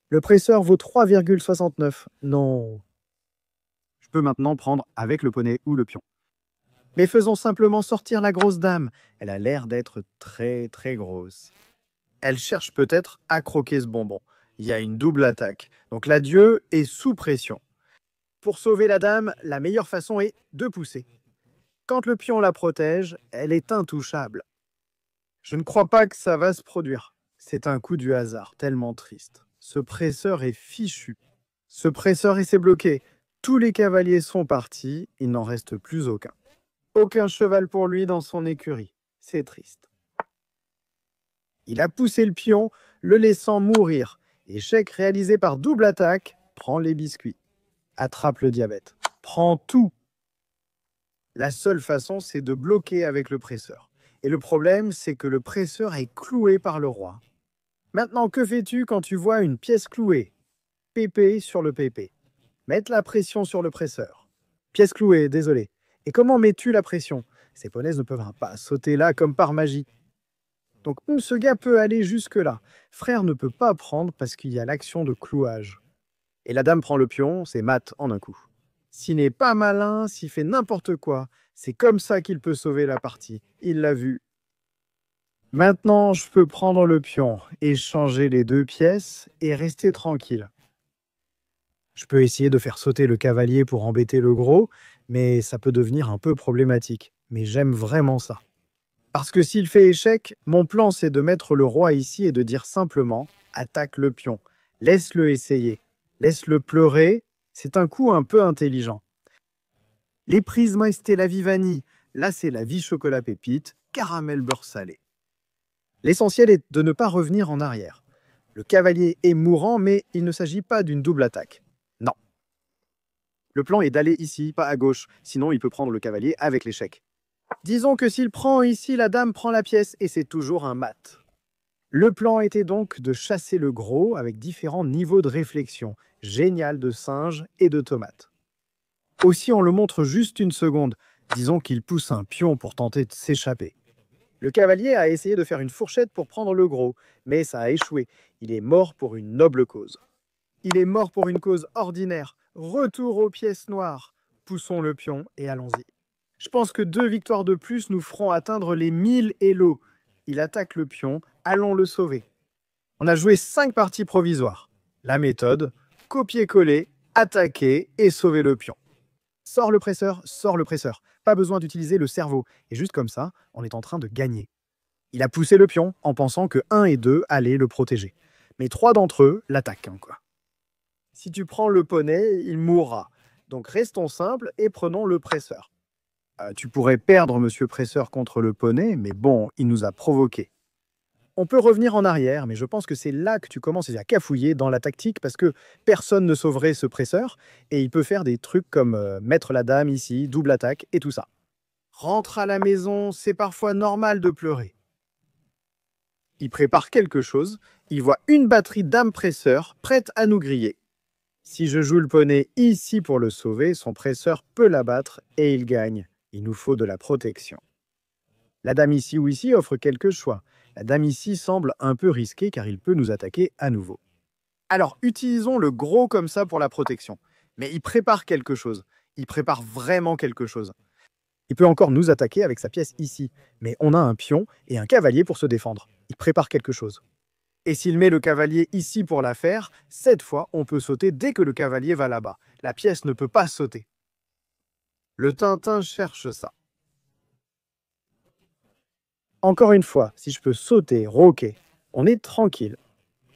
Le presseur vaut 3,69. Non. Je peux maintenant prendre avec le poney ou le pion. Mais faisons simplement sortir la grosse dame. Elle a l'air d'être très très grosse. Elle cherche peut-être à croquer ce bonbon. Il y a une double attaque. Donc l'adieu est sous pression. Pour sauver la dame, la meilleure façon est de pousser. Quand le pion la protège, elle est intouchable. Je ne crois pas que ça va se produire. C'est un coup du hasard, tellement triste. Ce presseur est fichu. Ce presseur s'est bloqué. Tous les cavaliers sont partis, il n'en reste plus aucun. Aucun cheval pour lui dans son écurie. C'est triste. Il a poussé le pion, le laissant mourir. Échec réalisé par double attaque. Prends les biscuits. Attrape le diabète. Prends tout. La seule façon, c'est de bloquer avec le presseur. Et le problème, c'est que le presseur est cloué par le roi. Maintenant, que fais-tu quand tu vois une pièce clouée? PP sur le PP. Mettre la pression sur le presseur. Pièce clouée, désolé. Et comment mets-tu la pression? Ces poneys ne peuvent pas sauter là comme par magie. Donc ce gars peut aller jusque-là. Frère ne peut pas prendre parce qu'il y a l'action de clouage. Et la dame prend le pion, c'est mat en un coup. S'il n'est pas malin, s'il fait n'importe quoi, c'est comme ça qu'il peut sauver la partie. Il l'a vu. Maintenant, je peux prendre le pion, échanger les deux pièces et rester tranquille. Je peux essayer de faire sauter le cavalier pour embêter le gros, mais ça peut devenir un peu problématique. Mais j'aime vraiment ça. Parce que s'il fait échec, mon plan c'est de mettre le roi ici et de dire simplement « attaque le pion ». Laisse-le essayer. Laisse-le pleurer. C'est un coup un peu intelligent. Les prismes c'était la vie vanille. Là, c'est la vie chocolat pépite, caramel beurre salé. L'essentiel est de ne pas revenir en arrière. Le cavalier est mourant, mais il ne s'agit pas d'une double attaque. Non. Le plan est d'aller ici, pas à gauche, sinon il peut prendre le cavalier avec l'échec. Disons que s'il prend ici, la dame prend la pièce et c'est toujours un mat. Le plan était donc de chasser le gros avec différents niveaux de réflexion. Génial de singe et de tomate. Aussi, on le montre juste une seconde. Disons qu'il pousse un pion pour tenter de s'échapper. Le cavalier a essayé de faire une fourchette pour prendre le gros, mais ça a échoué. Il est mort pour une noble cause. Il est mort pour une cause ordinaire. Retour aux pièces noires. Poussons le pion et allons-y. Je pense que 2 victoires de plus nous feront atteindre les 1000 élos. Il attaque le pion, allons le sauver. On a joué 5 parties provisoires. La méthode, copier-coller, attaquer et sauver le pion. Sors le presseur, sors le presseur. Pas besoin d'utiliser le cerveau. Et juste comme ça, on est en train de gagner. Il a poussé le pion en pensant que 1 et 2 allaient le protéger. Mais 3 d'entre eux l'attaquent, quoi. Si tu prends le poney, il mourra. Donc restons simples et prenons le presseur. Tu pourrais perdre Monsieur Presseur contre le poney, mais bon, il nous a provoqués. On peut revenir en arrière, mais je pense que c'est là que tu commences à cafouiller dans la tactique parce que personne ne sauverait ce presseur et il peut faire des trucs comme mettre la dame ici, double attaque et tout ça. Rentre à la maison, c'est parfois normal de pleurer. Il prépare quelque chose, il voit une batterie dames presseur prête à nous griller. Si je joue le poney ici pour le sauver, son presseur peut l'abattre et il gagne. Il nous faut de la protection. La dame ici ou ici offre quelques choix. La dame ici semble un peu risquée car il peut nous attaquer à nouveau. Alors, utilisons le gros comme ça pour la protection. Mais il prépare quelque chose. Il prépare vraiment quelque chose. Il peut encore nous attaquer avec sa pièce ici. Mais on a un pion et un cavalier pour se défendre. Il prépare quelque chose. Et s'il met le cavalier ici pour la faire, cette fois, on peut sauter dès que le cavalier va là-bas. La pièce ne peut pas sauter. Le Tintin cherche ça. Encore une fois, si je peux sauter, roquer, on est tranquille.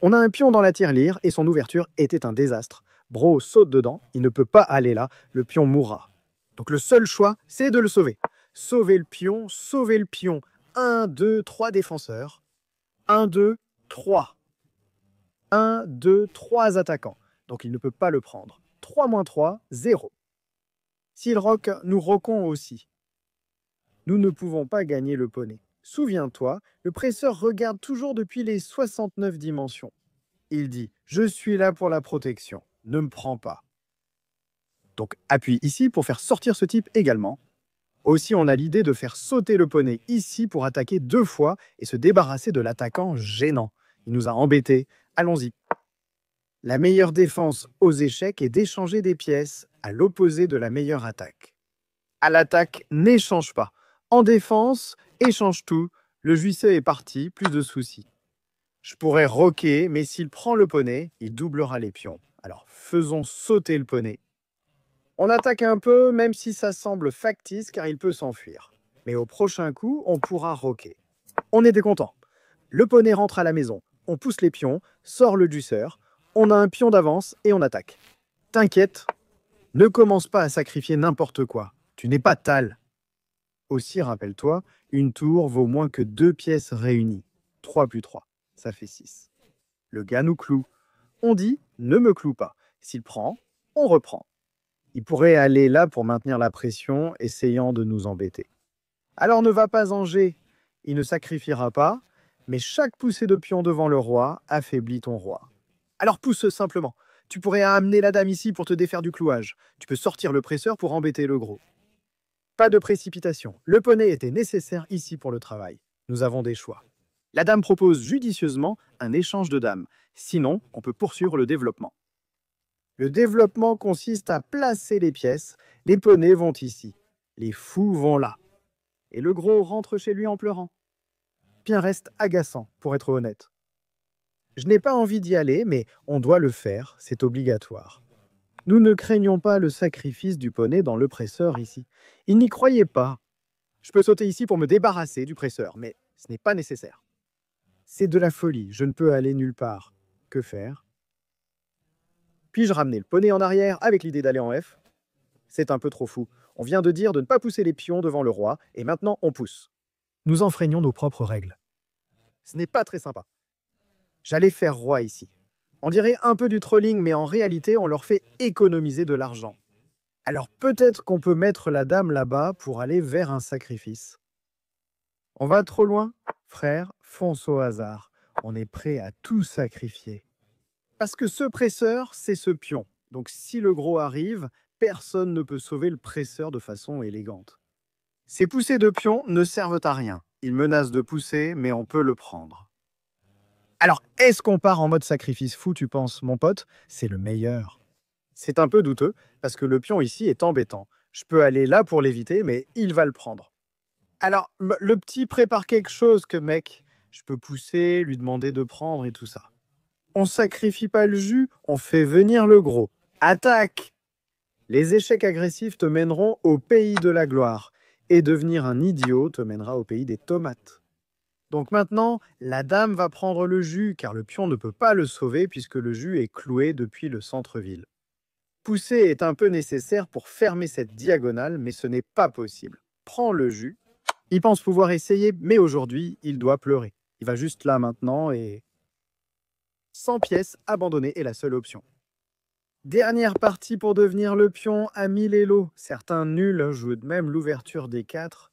On a un pion dans la tirelire et son ouverture était un désastre. Bro saute dedans, il ne peut pas aller là, le pion mourra. Donc le seul choix, c'est de le sauver. Sauver le pion, sauver le pion. 1, 2, 3 défenseurs. 1, 2, 3. 1, 2, 3 attaquants. Donc il ne peut pas le prendre. 3 moins 3, 0. S'il roque, nous roquons aussi. Nous ne pouvons pas gagner le poney. Souviens-toi, le presseur regarde toujours depuis les 69 dimensions. Il dit « Je suis là pour la protection, ne me prends pas ». Donc appuie ici pour faire sortir ce type également. Aussi, on a l'idée de faire sauter le poney ici pour attaquer 2 fois et se débarrasser de l'attaquant gênant. Il nous a embêtés. Allons-y. La meilleure défense aux échecs est d'échanger des pièces à l'opposé de la meilleure attaque. À l'attaque, n'échange pas. En défense, échange tout. Le juisseux est parti, plus de soucis. Je pourrais roquer, mais s'il prend le poney, il doublera les pions. Alors faisons sauter le poney. On attaque un peu, même si ça semble factice, car il peut s'enfuir. Mais au prochain coup, on pourra roquer. On était content. Le poney rentre à la maison. On pousse les pions, sort le juiceur. On a un pion d'avance et on attaque. T'inquiète, ne commence pas à sacrifier n'importe quoi. Tu n'es pas Tal. Aussi, rappelle-toi, une tour vaut moins que 2 pièces réunies. 3 plus 3, ça fait 6. Le gars nous cloue. On dit « ne me cloue pas ». S'il prend, on reprend. Il pourrait aller là pour maintenir la pression, essayant de nous embêter. Alors ne va pas en jet. Il ne sacrifiera pas, mais chaque poussée de pion devant le roi affaiblit ton roi. Alors pousse simplement. Tu pourrais amener la dame ici pour te défaire du clouage. Tu peux sortir le presseur pour embêter le gros. Pas de précipitation. Le poney était nécessaire ici pour le travail. Nous avons des choix. La dame propose judicieusement un échange de dames. Sinon, on peut poursuivre le développement. Le développement consiste à placer les pièces. Les poneys vont ici. Les fous vont là. Et le gros rentre chez lui en pleurant. Bien reste agaçant, pour être honnête. Je n'ai pas envie d'y aller, mais on doit le faire, c'est obligatoire. Nous ne craignons pas le sacrifice du poney dans le presseur ici. Il n'y croyait pas. Je peux sauter ici pour me débarrasser du presseur, mais ce n'est pas nécessaire. C'est de la folie, je ne peux aller nulle part. Que faire? Puis-je ramener le poney en arrière avec l'idée d'aller en F? C'est un peu trop fou. On vient de dire de ne pas pousser les pions devant le roi, et maintenant on pousse. Nous enfreignons nos propres règles. Ce n'est pas très sympa. J'allais faire roi ici. On dirait un peu du trolling, mais en réalité, on leur fait économiser de l'argent. Alors peut-être qu'on peut mettre la dame là-bas pour aller vers un sacrifice. On va trop loin? Frère, fonce au hasard. On est prêt à tout sacrifier. Parce que ce presseur, c'est ce pion. Donc si le gros arrive, personne ne peut sauver le presseur de façon élégante. Ces poussées de pions ne servent à rien. Ils menacent de pousser, mais on peut le prendre. Alors, est-ce qu'on part en mode sacrifice fou, tu penses, mon pote? C'est le meilleur. C'est un peu douteux, parce que le pion ici est embêtant. Je peux aller là pour l'éviter, mais il va le prendre. Alors, le petit prépare quelque chose que, mec, je peux pousser, lui demander de prendre et tout ça. On sacrifie pas le jus, on fait venir le gros. Attaque! Les échecs agressifs te mèneront au pays de la gloire, et devenir un idiot te mènera au pays des tomates. Donc maintenant, la dame va prendre le jus, car le pion ne peut pas le sauver puisque le jus est cloué depuis le centre-ville. Pousser est un peu nécessaire pour fermer cette diagonale, mais ce n'est pas possible. prend le jus. Il pense pouvoir essayer, mais aujourd'hui, il doit pleurer. Il va juste là maintenant et 100 pièces, abandonner est la seule option. Dernière partie pour devenir le pion à 1000 élos. Certains nuls jouent même l'ouverture des 4.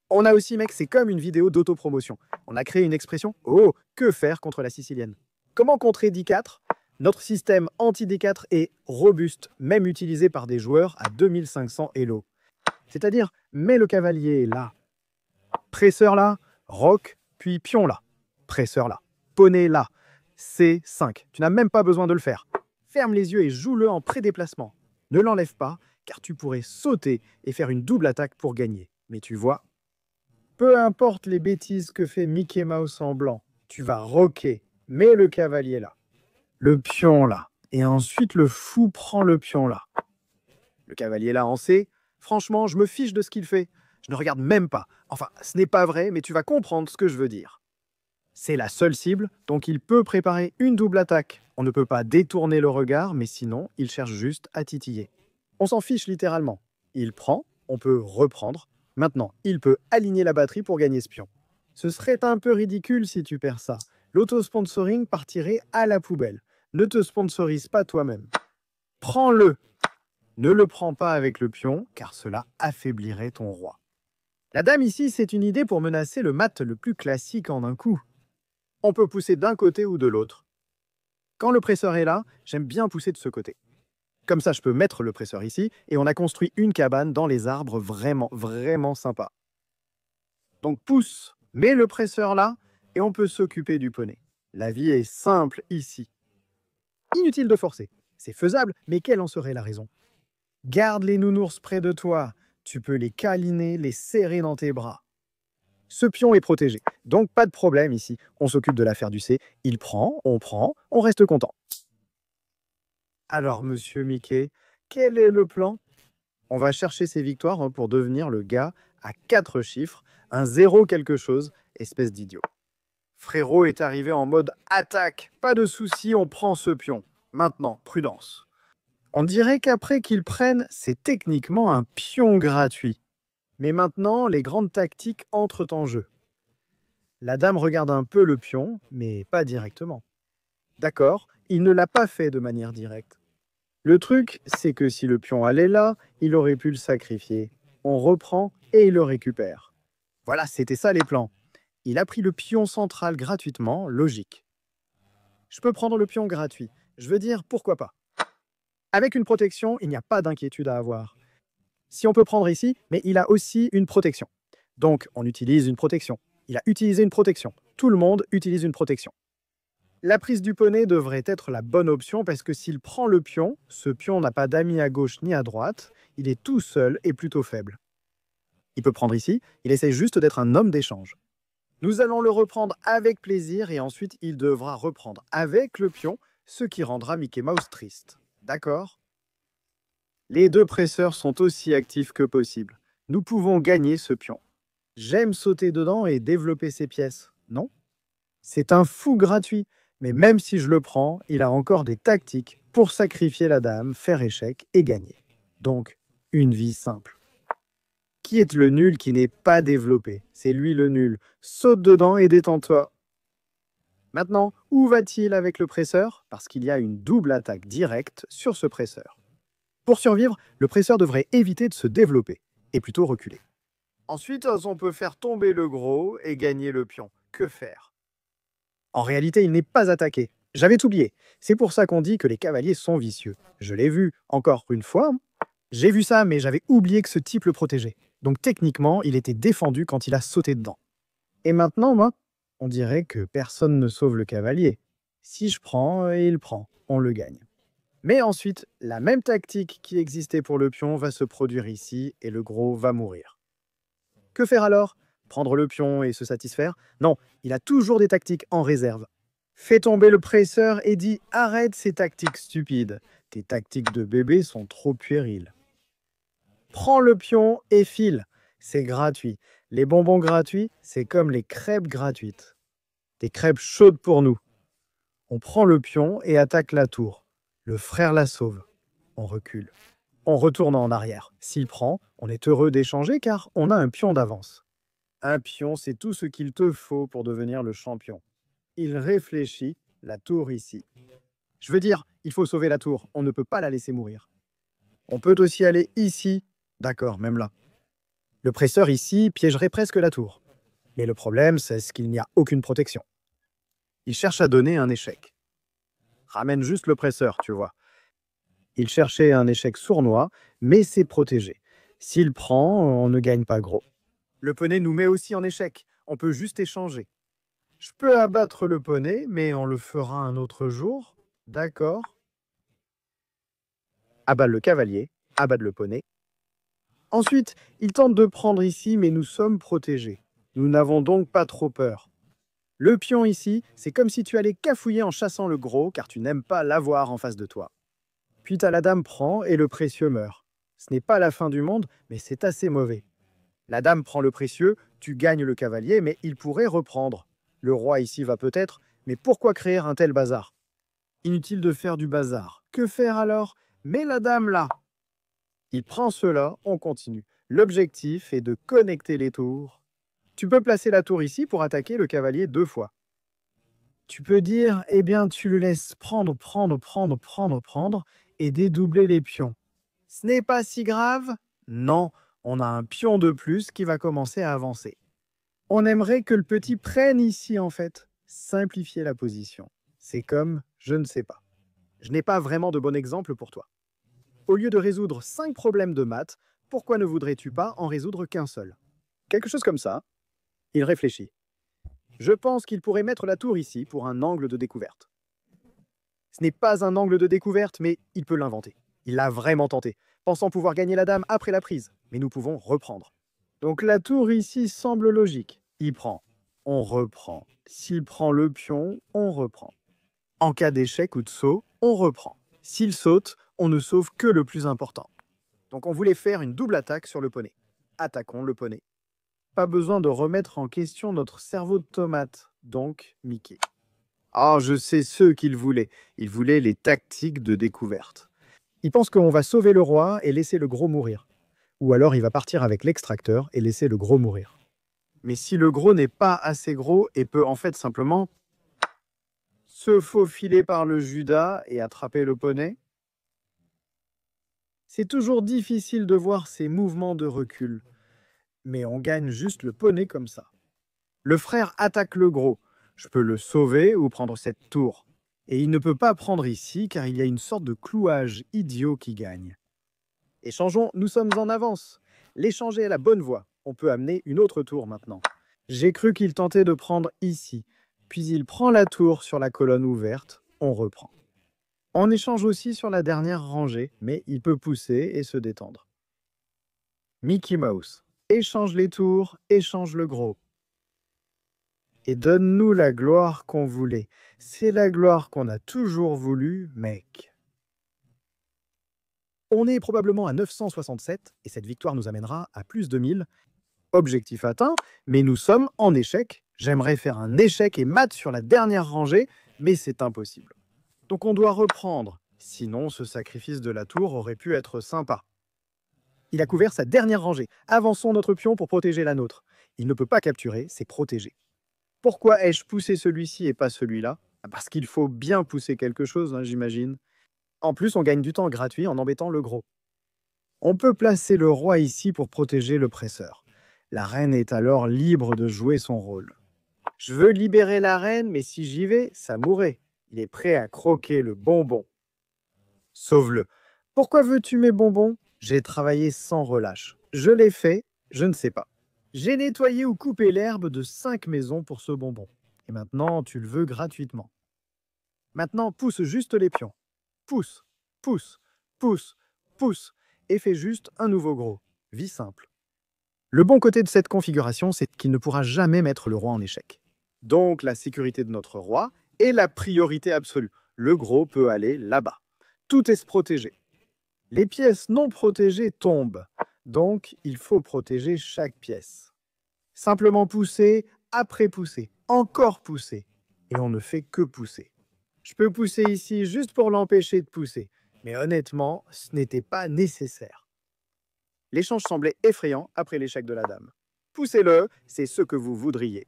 On a aussi, mec, c'est comme une vidéo d'autopromotion. On a créé une expression « Oh, que faire contre la sicilienne ?» Comment contrer D4? Notre système anti-D4 est robuste, même utilisé par des joueurs à 2500 élos. C'est-à-dire, mets le cavalier là, presseur là, roc, puis pion là, presseur là, poney là, C5. Tu n'as même pas besoin de le faire. Ferme les yeux et joue-le en pré-déplacement. Ne l'enlève pas, car tu pourrais sauter et faire une double attaque pour gagner. Mais tu vois, peu importe les bêtises que fait Mickey Mouse en blanc, tu vas roquer, mets le cavalier là, le pion là, et ensuite le fou prend le pion là. Le cavalier là en C, franchement, je me fiche de ce qu'il fait. Je ne regarde même pas. Enfin, ce n'est pas vrai, mais tu vas comprendre ce que je veux dire. C'est la seule cible, donc il peut préparer une double attaque. On ne peut pas détourner le regard, mais sinon, il cherche juste à titiller. On s'en fiche littéralement. Il prend, on peut reprendre. Maintenant, il peut aligner la batterie pour gagner ce pion. Ce serait un peu ridicule si tu perds ça. L'auto-sponsoring partirait à la poubelle. Ne te sponsorise pas toi-même. Prends-le. Ne le prends pas avec le pion, car cela affaiblirait ton roi. La dame ici, c'est une idée pour menacer le mat le plus classique en un coup. On peut pousser d'un côté ou de l'autre. Quand le presseur est là, j'aime bien pousser de ce côté. Comme ça, je peux mettre le presseur ici, et on a construit une cabane dans les arbres vraiment, vraiment sympa. Donc pousse, mets le presseur là, et on peut s'occuper du poney. La vie est simple ici. Inutile de forcer. C'est faisable, mais quelle en serait la raison? Garde les nounours près de toi. Tu peux les câliner, les serrer dans tes bras. Ce pion est protégé, donc pas de problème ici. On s'occupe de l'affaire du C. Il prend, on reste content. Alors, monsieur Mickey, quel est le plan? On va chercher ses victoires pour devenir le gars à 4 chiffres, un 0 quelque chose, espèce d'idiot. Frérot est arrivé en mode attaque. Pas de souci, on prend ce pion. Maintenant, prudence. On dirait qu'après qu'il prenne, c'est techniquement un pion gratuit. Mais maintenant, les grandes tactiques entrent en jeu. La dame regarde un peu le pion, mais pas directement. D'accord, il ne l'a pas fait de manière directe. Le truc, c'est que si le pion allait là, il aurait pu le sacrifier. On reprend et il le récupère. Voilà, c'était ça les plans. Il a pris le pion central gratuitement, logique. Je peux prendre le pion gratuit. Je veux dire, pourquoi pas? Avec une protection, il n'y a pas d'inquiétude à avoir. Si on peut prendre ici, mais il a aussi une protection. Donc, on utilise une protection. Il a utilisé une protection. Tout le monde utilise une protection. La prise du poney devrait être la bonne option parce que s'il prend le pion, ce pion n'a pas d'amis à gauche ni à droite, il est tout seul et plutôt faible. Il peut prendre ici, il essaie juste d'être un homme d'échange. Nous allons le reprendre avec plaisir et ensuite il devra reprendre avec le pion, ce qui rendra Mickey Mouse triste. D'accord? Les deux presseurs sont aussi actifs que possible. Nous pouvons gagner ce pion. J'aime sauter dedans et développer ses pièces, non? C'est un fou gratuit, mais même si je le prends, il a encore des tactiques pour sacrifier la dame, faire échec et gagner. Donc, une vie simple. Qui est le nul qui n'est pas développé? C'est lui le nul. Saute dedans et détends-toi. Maintenant, où va-t-il avec le presseur? Parce qu'il y a une double attaque directe sur ce presseur. Pour survivre, le presseur devrait éviter de se développer, et plutôt reculer. Ensuite, on peut faire tomber le gros et gagner le pion. Que faire? En réalité, il n'est pas attaqué. J'avais oublié. C'est pour ça qu'on dit que les cavaliers sont vicieux. Je l'ai vu, encore une fois. J'ai vu ça, mais j'avais oublié que ce type le protégeait. Donc techniquement, il était défendu quand il a sauté dedans. Et maintenant, moi, on dirait que personne ne sauve le cavalier. Si je prends et il prend, on le gagne. Mais ensuite, la même tactique qui existait pour le pion va se produire ici et le gros va mourir. Que faire alors? Prendre le pion et se satisfaire? Non, il a toujours des tactiques en réserve. Fais tomber le presseur et dis « Arrête ces tactiques stupides. Tes tactiques de bébé sont trop puériles. » Prends le pion et file. C'est gratuit. Les bonbons gratuits, c'est comme les crêpes gratuites. Des crêpes chaudes pour nous. On prend le pion et attaque la tour. Le frère la sauve. On recule. On retourne en arrière. S'il prend, on est heureux d'échanger car on a un pion d'avance. Un pion, c'est tout ce qu'il te faut pour devenir le champion. Il réfléchit, la tour ici. Je veux dire, il faut sauver la tour, on ne peut pas la laisser mourir. On peut aussi aller ici. D'accord, même là. Le presseur ici piégerait presque la tour. Mais le problème, c'est qu'il n'y a aucune protection. Il cherche à donner un échec. Ramène juste le presseur, tu vois. Il cherchait un échec sournois, mais c'est protégé. S'il prend, on ne gagne pas gros. Le poney nous met aussi en échec. On peut juste échanger. Je peux abattre le poney, mais on le fera un autre jour. D'accord. Abat le cavalier, abat le poney. Ensuite, il tente de prendre ici, mais nous sommes protégés. Nous n'avons donc pas trop peur. Le pion ici, c'est comme si tu allais cafouiller en chassant le gros, car tu n'aimes pas l'avoir en face de toi. Puis la dame prend et le précieux meurt. Ce n'est pas la fin du monde, mais c'est assez mauvais. La dame prend le précieux, tu gagnes le cavalier, mais il pourrait reprendre. Le roi ici va peut-être, mais pourquoi créer un tel bazar? Inutile de faire du bazar. Que faire alors? Mets la dame là. Il prend cela, on continue. L'objectif est de connecter les tours. Tu peux placer la tour ici pour attaquer le cavalier 2 fois. Tu peux dire, eh bien, tu le laisses prendre, et dédoubler les pions. Ce n'est pas si grave. Non, on a un pion de plus qui va commencer à avancer. On aimerait que le petit prenne ici, en fait. Simplifier la position. C'est comme, je ne sais pas. Je n'ai pas vraiment de bon exemple pour toi. Au lieu de résoudre 5 problèmes de maths, pourquoi ne voudrais-tu pas en résoudre qu'un seul? Quelque chose comme ça. Il réfléchit. Je pense qu'il pourrait mettre la tour ici pour un angle de découverte. Ce n'est pas un angle de découverte, mais il peut l'inventer. Il l'a vraiment tenté, pensant pouvoir gagner la dame après la prise, mais nous pouvons reprendre. Donc la tour ici semble logique. Il prend, on reprend. S'il prend le pion, on reprend. En cas d'échec ou de saut, on reprend. S'il saute, on ne sauve que le plus important. Donc on voulait faire une double attaque sur le poney. Attaquons le poney. Pas besoin de remettre en question notre cerveau de tomate, donc Mickey. Ah, je sais ce qu'il voulait. Il voulait les tactiques de découverte. Il pense qu'on va sauver le roi et laisser le gros mourir. Ou alors il va partir avec l'extracteur et laisser le gros mourir. Mais si le gros n'est pas assez gros et peut en fait simplement se faufiler par le Judas et attraper le poney, c'est toujours difficile de voir ces mouvements de recul. Mais on gagne juste le poney comme ça. Le frère attaque le gros. Je peux le sauver ou prendre cette tour. Et il ne peut pas prendre ici car il y a une sorte de clouage idiot qui gagne. Échangeons, nous sommes en avance. L'échanger est la bonne voie. On peut amener une autre tour maintenant. J'ai cru qu'il tentait de prendre ici. Puis il prend la tour sur la colonne ouverte. On reprend. On échange aussi sur la dernière rangée, mais il peut pousser et se détendre. Mickey Mouse. Échange les tours, échange le gros. Et donne-nous la gloire qu'on voulait. C'est la gloire qu'on a toujours voulu, mec. On est probablement à 967, et cette victoire nous amènera à plus de 1000. Objectif atteint, mais nous sommes en échec. J'aimerais faire un échec et mat sur la dernière rangée, mais c'est impossible. Donc on doit reprendre. Sinon, ce sacrifice de la tour aurait pu être sympa. Il a couvert sa dernière rangée. Avançons notre pion pour protéger la nôtre. Il ne peut pas capturer, c'est protégé. Pourquoi ai-je poussé celui-ci et pas celui-là? Parce qu'il faut bien pousser quelque chose, hein, j'imagine. En plus, on gagne du temps gratuit en embêtant le gros. On peut placer le roi ici pour protéger le presseur. La reine est alors libre de jouer son rôle. Je veux libérer la reine, mais si j'y vais, ça mourrait. Il est prêt à croquer le bonbon. Sauve-le. Pourquoi veux-tu mes bonbons? J'ai travaillé sans relâche. Je l'ai fait, je ne sais pas. J'ai nettoyé ou coupé l'herbe de 5 maisons pour ce bonbon. Et maintenant, tu le veux gratuitement. Maintenant, pousse juste les pions. Pousse, pousse, pousse, pousse. Et fais juste un nouveau gros. Vie simple. Le bon côté de cette configuration, c'est qu'il ne pourra jamais mettre le roi en échec. Donc, la sécurité de notre roi est la priorité absolue. Le gros peut aller là-bas. Tout est protégé. Les pièces non protégées tombent. Donc, il faut protéger chaque pièce. Simplement pousser, après pousser, encore pousser. Et on ne fait que pousser. Je peux pousser ici juste pour l'empêcher de pousser. Mais honnêtement, ce n'était pas nécessaire. L'échange semblait effrayant après l'échec de la dame. Poussez-le, c'est ce que vous voudriez.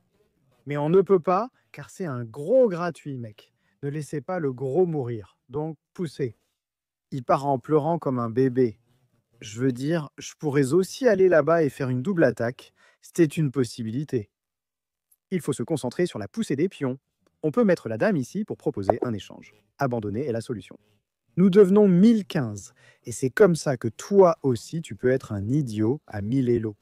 Mais on ne peut pas, car c'est un gros gratuit, mec. Ne laissez pas le gros mourir. Donc, poussez. Il part en pleurant comme un bébé. Je veux dire, je pourrais aussi aller là-bas et faire une double attaque. C'était une possibilité. Il faut se concentrer sur la poussée des pions. On peut mettre la dame ici pour proposer un échange. Abandonner est la solution. Nous devenons 1015. Et c'est comme ça que toi aussi, tu peux être un idiot à 1000 élos.